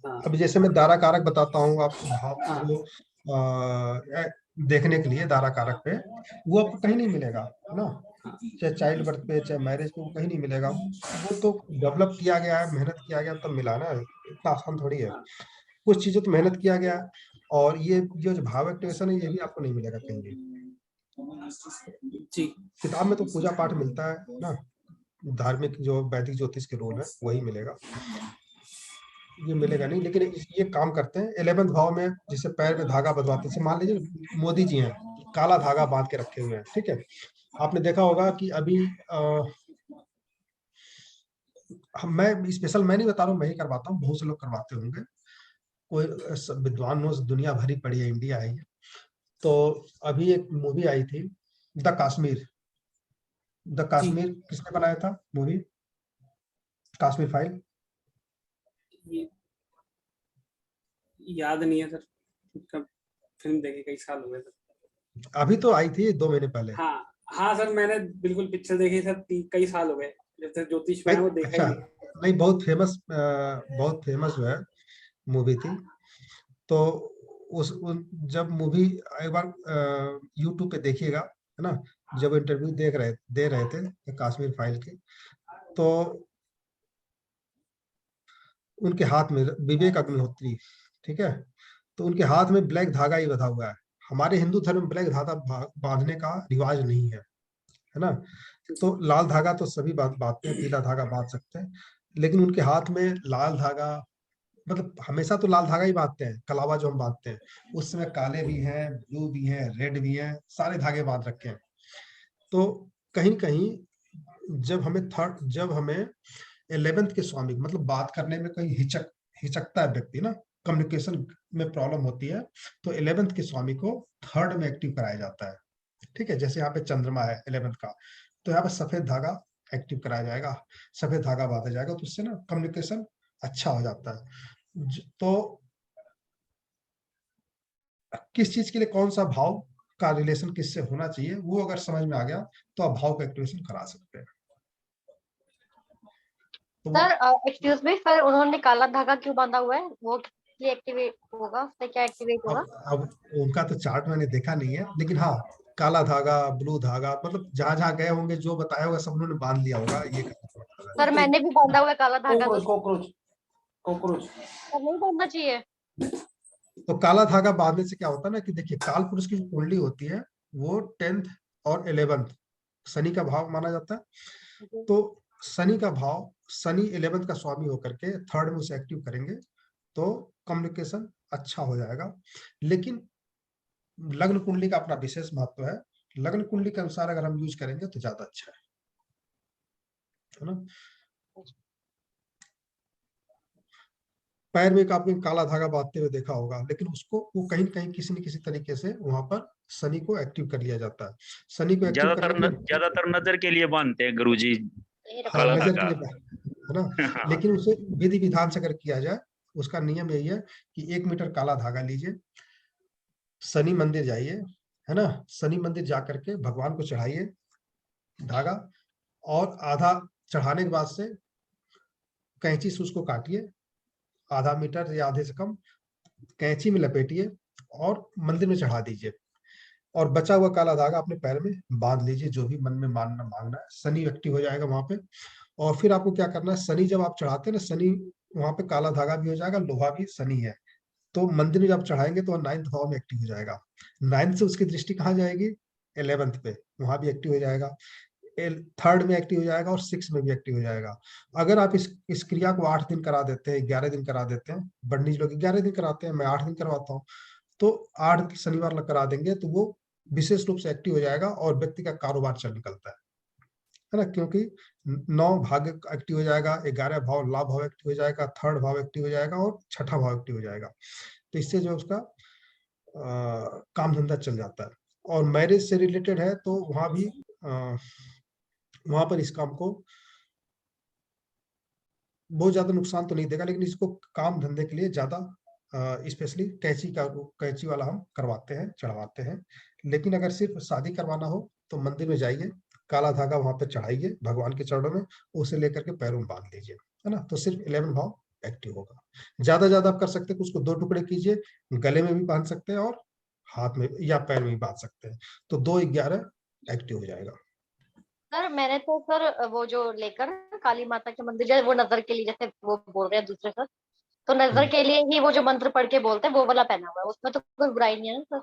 हाँ अभी जैसे मैं दारा कारक बताता हूँ आपको, भाव हाँ को देखने के लिए दारा कारक पे, वो आपको कहीं नहीं मिलेगा, है ना, चाहे चाइल्ड बर्थ पे चाहे मैरिज पे, वो कहीं नहीं मिलेगा। वो तो डेवलप किया गया है, मेहनत किया गया तब मिला ना, इतना आसान थोड़ी है। कुछ चीजें तो मेहनत किया गया है, और ये जो भाव एक्टिवेशन है ये भी आपको नहीं मिलेगा कहीं भी। जी। किताब में तो पूजा पाठ मिलता है ना, धार्मिक जो वैदिक ज्योतिष के रोल है वही मिलेगा, ये मिलेगा नहीं। लेकिन ये काम करते हैं 11वें भाव में, जिसे पैर में धागा बंधवाते हैं, मान लीजिए मोदी जी हैं, काला धागा बांध के रखे हुए हैं, ठीक है। आपने देखा होगा कि अभी मैं स्पेशल मैं नहीं बता रहा हूँ, मैं ही करवाता हूँ, बहुत से लोग करवाते होंगे, कोई विद्वान हो, दुनिया भरी पड़ी है, इंडिया है ये। तो अभी एक मूवी आई थी द कश्मीर, द जी कश्मीर किसने बनाया था मूवी, कश्मीर फाइल? ये याद नहीं है सर, कब फिल्म देखे, कई साल हो गए सर। अभी तो आई थी 2 महीने पहले। हाँ हाँ सर, मैंने बिल्कुल पिक्चर देखी सर, कई साल हो गए, जब तक ज्योतिष में है वो देखा अच्छा, ही नहीं। नहीं बहुत फेमस जो है मूवी थी। तो जब मूवी एक बार यूट्यूब पे देखिएगा, है ना, जब इंटरव्यू दे रहे थे कश्मीर फाइल के, तो उनके हाथ में विवेक अग्निहोत्री, ठीक है, तो उनके हाथ में ब्लैक धागा ही बंधा हुआ है। हमारे हिंदू धर्म में ब्लैक धागा बांधने का रिवाज नहीं है ना। तो लाल धागा तो सभी बांधते हैं, पीला धागा बांध सकते हैं, लेकिन उनके हाथ में लाल धागा, मतलब हमेशा तो लाल धागा ही बांधते हैं, कलावा जो हम बांधते हैं, उस समय काले भी हैं, ब्लू भी हैं, रेड भी हैं, सारे धागे बांध रखे हैं। तो कहीं न कहीं जब हमें 11th के स्वामी, मतलब बात करने में कहीं हिचकता है व्यक्ति ना, कम्युनिकेशन में प्रॉब्लम होती है, तो 11th के स्वामी को 3rd में एक्टिव कराया जाता है। ठीक है, जैसे यहाँ पे चंद्रमा है 11th का, तो यहाँ पे सफेद धागा एक्टिव कराया जाएगा, सफेद धागा बांधा जाएगा, तो उससे ना कम्युनिकेशन अच्छा हो जाता है। तो किस चीज के लिए कौन सा भाव का रिलेशन किससे होना चाहिए, वो अगर समझ में आ गया तो आप भाव का एक्टिवेशन करा सकते हैं। तो सर एक्सक्यूज मी सर, उन्होंने काला धागा क्यों बांधा हुआ है? वो किसलिए एक्टिवेट होगा? उससे क्या एक्टिवेट होगा? अब उनका तो चार्ट मैंने देखा नहीं है, लेकिन हाँ, काला धागा, ब्लू धागा, मतलब जहां गए होंगे जो बताया होगा सब उन्होंने बांध लिया होगा, ये सर मैंने भी बांधा हुआ है काला धागा। कॉकरोच सर नहीं बांधना चाहिए। तो काला धागा बांधने से क्या होता है ना, कि देखिए काल पुरुष की जो कुंडली होती है वो 10th और 11th शनि का भाव माना जाता है। तो शनि का भाव, शनि 11th का स्वामी होकर के 3rd में उसे एक्टिव करेंगे तो कम्युनिकेशन अच्छा हो जाएगा। लेकिन लग्न कुंडली का अपना विशेष महत्व है, लग्न कुंडली के अनुसार अगर हम यूज करेंगे तो ज्यादा अच्छा है ना। पैर में आपने काला धागा बांधते हुए देखा होगा, लेकिन उसको वो कहीं कहीं किसी न किसी तरीके से वहां पर शनि को एक्टिव कर लिया जाता है। शनि को एक्टिव करने के ज्यादातर नजर के लिए बांधते हैं गुरुजी हाँ, नजर के लिए है ना, लेकिन उसे विधि विधान से अगर किया जाए, उसका नियम यही है कि 1 मीटर काला धागा लीजिए, शनि मंदिर जाइए, है ना, शनि मंदिर जा करके भगवान को चढ़ाइए धागा, और आधा चढ़ाने के बाद से कैंची से उसको काटिए, आधा मीटर या आधे से कम, कैंची में लपेटिए और मंदिर में चढ़ा दीजिए, और बचा हुआ काला धागा अपने पैर में बांध लीजिए, जो भी मन में मांगना है, शनि एक्टिव हो जाएगा वहां पे। और फिर आपको क्या करना है, शनि जब आप चढ़ाते हैं ना, शनि वहां पे काला धागा भी हो जाएगा, लोहा भी शनि है, तो मंदिर में जब चढ़ाएंगे तो 9th भाव में एक्टिव हो जाएगा। 9th से उसकी दृष्टि कहाँ जाएगी? 11th पे, वहां भी एक्टिव हो जाएगा, 3rd में एक्टिव हो जाएगा, और 6 में भी एक्टिव हो जाएगा। अगर आप इस क्रिया को 8 दिन करा देते हैं, 11 दिन करा देते हैं, बड़नीज लोग 11 दिन कराते हैं, मैं 8 दिन करवाता हूँ, तो 8 शनिवार लग करा देंगे तो वो विशेष रूप से एक्टिव हो जाएगा और व्यक्ति का कारोबार चल निकलता है ना, क्योंकि 9 भाग्य एक्टिव हो जाएगा, 11 भाव लाभ भाव एक्टिव हो जाएगा, 3rd भाव एक्टिव हो जाएगा, और 6ठा भाव एक्टिव हो जाएगा। तो इससे जो उसका काम धंधा चल जाता है। और मैरिज से रिलेटेड है तो वहां पर इस काम को बहुत ज्यादा नुकसान तो नहीं देगा, लेकिन इसको काम धंधे के लिए ज्यादा स्पेशली कैंची वाला हम करवाते हैं, चढ़वाते हैं। लेकिन अगर सिर्फ शादी करवाना हो तो मंदिर में जाइए, काला धागा वहां पे चढ़ाइए भगवान के चरणों में, उसे लेकर के पैरों में बांध लीजिए, है ना, तो सिर्फ 11 भाव एक्टिव होगा। ज्यादा आप कर सकते हैं, उसको 2 टुकड़े कीजिए, गले में भी बांध सकते हैं और हाथ में या पैर में भी बांध सकते हैं, तो 2-11 एक्टिव हो जाएगा। सर मैंने तो सर वो जो लेकर काली माता के मंदिर जाए, वो नजर के लिए, जैसे वो बोल रहे हैं दूसरे सर, तो नजर के लिए ही वो जो मंत्र पढ़ के बोलते हैं वो वाला पहना हुआ है, उसमें तो कोई बुराई नहीं है ना सर?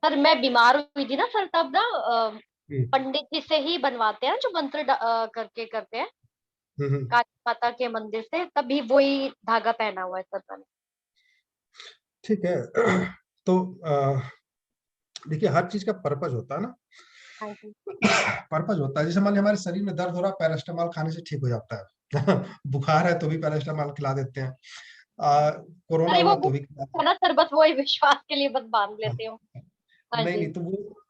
सर मैं बीमार हुई थी ना सर, तब ना पंडित जी से ही बनवाते हैं जो मंत्र करते हैं काली माता के मंदिर से, तभी वही धागा पहना हुआ है सर मैंने। ठीक है, तो देखिए हर चीज का पर्पज होता है ना, पर्पज होता है। जैसे मान लीजिए हमारे शरीर में दर्द हो रहा है, पैरास्टामॉल खाने से ठीक हो जाता है बुखार है तो भी पैरास्टामॉल खिला देते हैं, कोरोना हुआ तो भी ना सर, बस वही विश्वास के लिए बस बांध लेते हो। नहीं, तो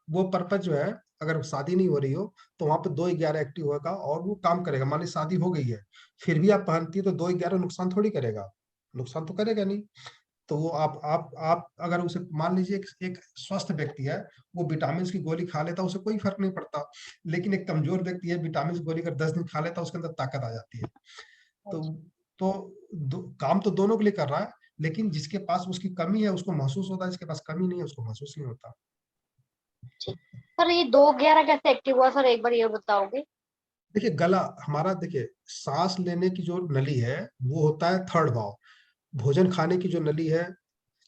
वो पर्पज जो है, अगर शादी नहीं हो रही हो तो वहां पे 2-11 एक्टिव होगा और वो काम करेगा। मान ली शादी हो गई है फिर भी आप पहनती है तो 2-11 नुकसान थोड़ी करेगा, नुकसान तो करेगा नहीं। तो वो आप अगर उसे मान लीजिए एक स्वस्थ व्यक्ति है, वो विटामिन की गोली खा लेता, उसे कोई फर्क नहीं पड़ता। लेकिन एक कमजोर व्यक्ति है, विटामिन की गोली अगर 10 दिन खा लेता, उसके अंदर ताकत आ जाती है। तो काम तो दोनों के लिए कर रहा है, लेकिन जिसके पास उसकी कमी है उसको महसूस होता है, जिसके पास कमी नहीं है उसको महसूस नहीं होता। सर ये 2-11 कैसे एक्टिव हुआ सर, एक बार ये बताओगे? देखिए गला हमारा, देखिए सांस लेने की जो नली है वो होता है थर्ड भाव, भोजन खाने की जो नली है,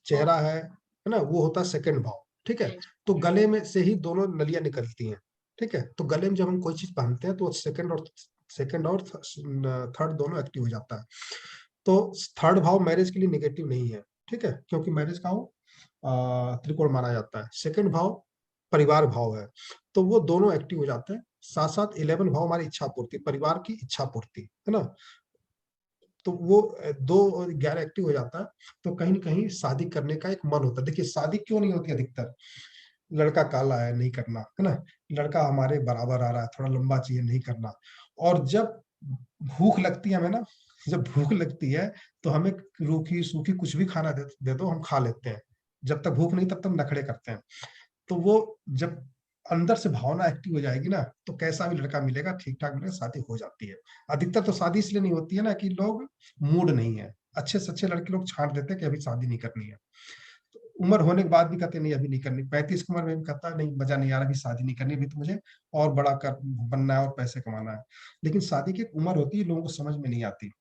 चेहरा है ना, वो होता है सेकंड भाव। ठीक है, तो गले में से ही दोनों नलियां निकलती हैं। ठीक है, तो गले में जब हम कोई चीज पहनते हैं तो सेकंड और थर्ड दोनों एक्टिव हो जाता है। तो थर्ड भाव मैरिज के लिए नेगेटिव नहीं है। ठीक है, क्योंकि मैरिज का वो त्रिकोण माना जाता है। सेकंड भाव परिवार भाव है, तो वो दोनों एक्टिव हो जाते हैं। साथ साथ 11 भाव हमारी इच्छा पूर्ति, परिवार की इच्छा पूर्ति है ना, तो वो 2-11 एक्टिव हो जाता है। तो कहीं ना कहीं शादी करने का एक मन होता है। देखिए शादी क्यों नहीं होती अधिकतर, लड़का काला है नहीं करना, है ना, लड़का हमारे बराबर आ रहा है थोड़ा लंबा चाहिए नहीं करना। और जब भूख लगती है हमें ना, जब भूख लगती है तो हमें रूखी सूखी कुछ भी खाना दे दो, हम खा लेते हैं। जब तक भूख नहीं तब तक नखरे करते हैं। तो वो जब अंदर से भावना एक्टिव हो जाएगी ना, तो कैसा भी लड़का मिलेगा ठीक ठाक मिलेगा, शादी हो जाती है। अधिकतर तो शादी इसलिए नहीं होती है ना कि लोग मूड नहीं है, अच्छे से अच्छे लड़के लोग छांट देते हैं कि अभी शादी नहीं करनी है। तो उम्र होने के बाद भी कहते नहीं अभी नहीं करनी, 35 की उम्र में भी कहता नहीं मजा नहीं आ रहा, अभी शादी नहीं करनी, अभी तो मुझे और बड़ा कर बनना है और पैसे कमाना है। लेकिन शादी की एक उम्र होती है, लोगों को समझ में नहीं आती।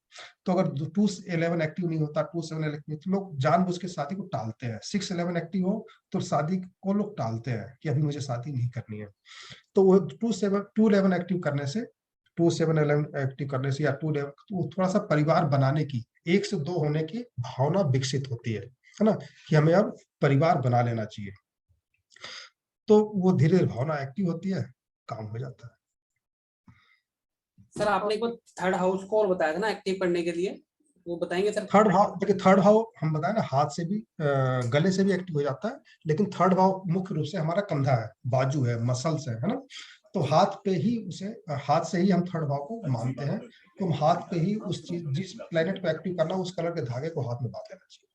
तो अगर 2-11 एक्टिव नहीं होता, 2-7 एक्टिव, तो लोग जानबूझ के शादी को टालते हैं। 6-11 एक्टिव हो तो शादी को लोग टालते हैं कि अभी मुझे शादी नहीं करनी है। तो वो 2-11 एक्टिव करने से, 2-7-11 एक्टिव करने से या 2-11 तो थोड़ा सा परिवार बनाने की, 1 से 2 होने की भावना विकसित होती है ना, कि हमें अब परिवार बना लेना चाहिए। तो वो धीरे धीरे भावना एक्टिव होती है, काम हो जाता है। सर आपने एक बार थर्ड हाउस को और बताया था ना एक्टिव करने के लिए, वो बताएंगे सर? थर्ड भाव, देखिए थर्ड भाव हम बताए ना, हाथ से भी गले से भी एक्टिव हो जाता है। लेकिन थर्ड भाव मुख्य रूप से हमारा कंधा है, बाजू है, मसल्स है ना। तो हाथ पे ही उसे, हाथ से ही हम थर्ड भाव को मानते हैं। तो हम हाथ पे ही उस चीज, जिस प्लेनेट को एक्टिव करना, उस कलर के धागे को हाथ में बांध लेना चाहिए।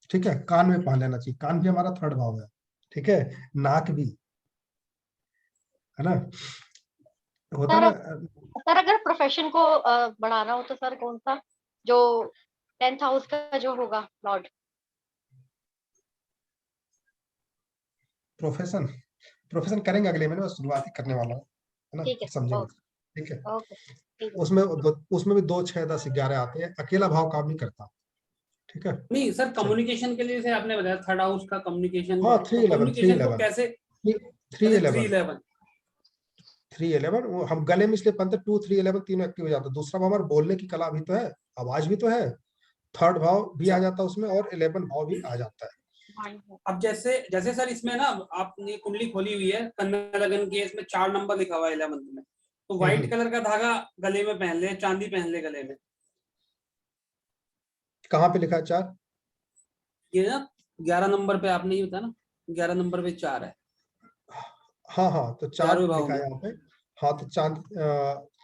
ठीक है, कान में पहन लेना चाहिए, कान भी हमारा थर्ड भाव है। ठीक है, नाक भी, है ना, होता सर ना। सर अगर प्रोफेशन को बढ़ाना हो तो सर कौन सा, जो 10th हाउस का जो होगा लॉर्ड? प्रोफेशन प्रोफेशन करेंगे अगले महीने, बस शुरुआत ही करने वाला हूँ, है ना, ठीक है, फिर समझेंगे। ओके। ठीक है, ओके ठीक है। उसमें भी 2, 6, 10, 11 आते हैं, अकेला भाव काम नहीं करता। ठीक है, नहीं सर, चलो। कम्युनिकेशन के लिए जैसे आपने बताया थर्ड हाउस का कम्युनिकेशन, हाँ, तो कम्युनिकेशन को कैसे? 3-11 3-11 3-11 वो हम गले में इसलिए पहनते, 2-3-11 तीनों एक्टिव हो जाता है। दूसरा भाव हमारा बोलने की कला भी तो है, आवाज भी तो है, थर्ड भाव भी आ जाता है उसमें, और 11 भाव भी आ जाता है। अब जैसे जैसे सर इसमें ना आपने कुंडली खोली हुई है, कन्या लगन की है, इसमें 4 नंबर लिखा हुआ है 11th में, तो व्हाइट कलर का धागा गले में पहन ले, चांदी पहन ले गले में। कहाँ पे लिखा है 4? ये ना 11 नंबर पे आपने ये बताया ना, 11 नंबर पे 4 है, हाँ, तो 4 4वें भाव लिखा है में। यहाँ पे। हाँ, तो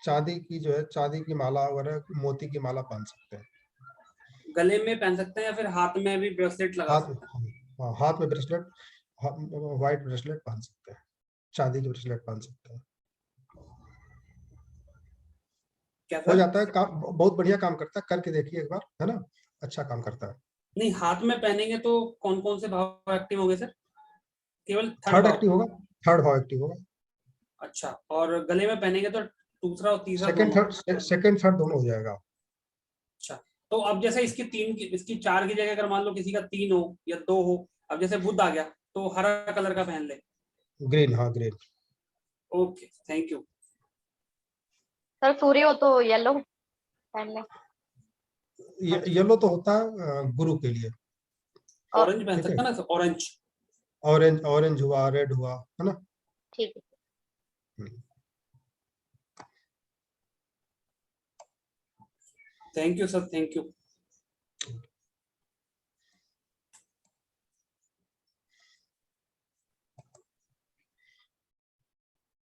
चांदी की जो है, चांदी की माला वगैरह, मोती की माला पहन सकते हैं। गले में पहन सकते हैं या फिर हाथ में भी ब्रेसलेट लगा हाथ में, सकते हैं? हाँ, हाथ में ब्रेसलेट, व्हाइट ब्रेसलेट पहन सकते हैं, चांदी की ब्रेसलेट पहन सकते हैं। क्या हो सर? जाता है काम, बहुत बढ़िया काम करता है, करके देखिए एक बार, है ना, अच्छा काम करता है। नहीं, हाथ में पहनेंगे तो कौन कौन से भाव एक्टिव होंगे सर? केवल थर्ड थर्ड भाव? एक्टिव होगा, थर्ड भाव एक्टिव होगा। अच्छा, और गले में पहनेंगे तो दूसरा और तीसरा दोनों? सेकंड थर्ड दोनों हो जाएगा। अच्छा, तो अब जैसे इसकी 4 की जगह अगर मान लो किसी का 3 हो या 2 हो, अब जैसे बुध आ गया तो हरा कलर का पहन ले। ग्रीन, हाँ green. Okay, thank you. Sir Surya हो तो येलो पहन ले। येलो तो होता है गुरु के लिए। ऑरेंज पहन ठीक है, सकता ना सर, ऑरेंज? ऑरेंज हुआ, रेड हुआ, है ना। ठीक है। Thank you sir, thank you.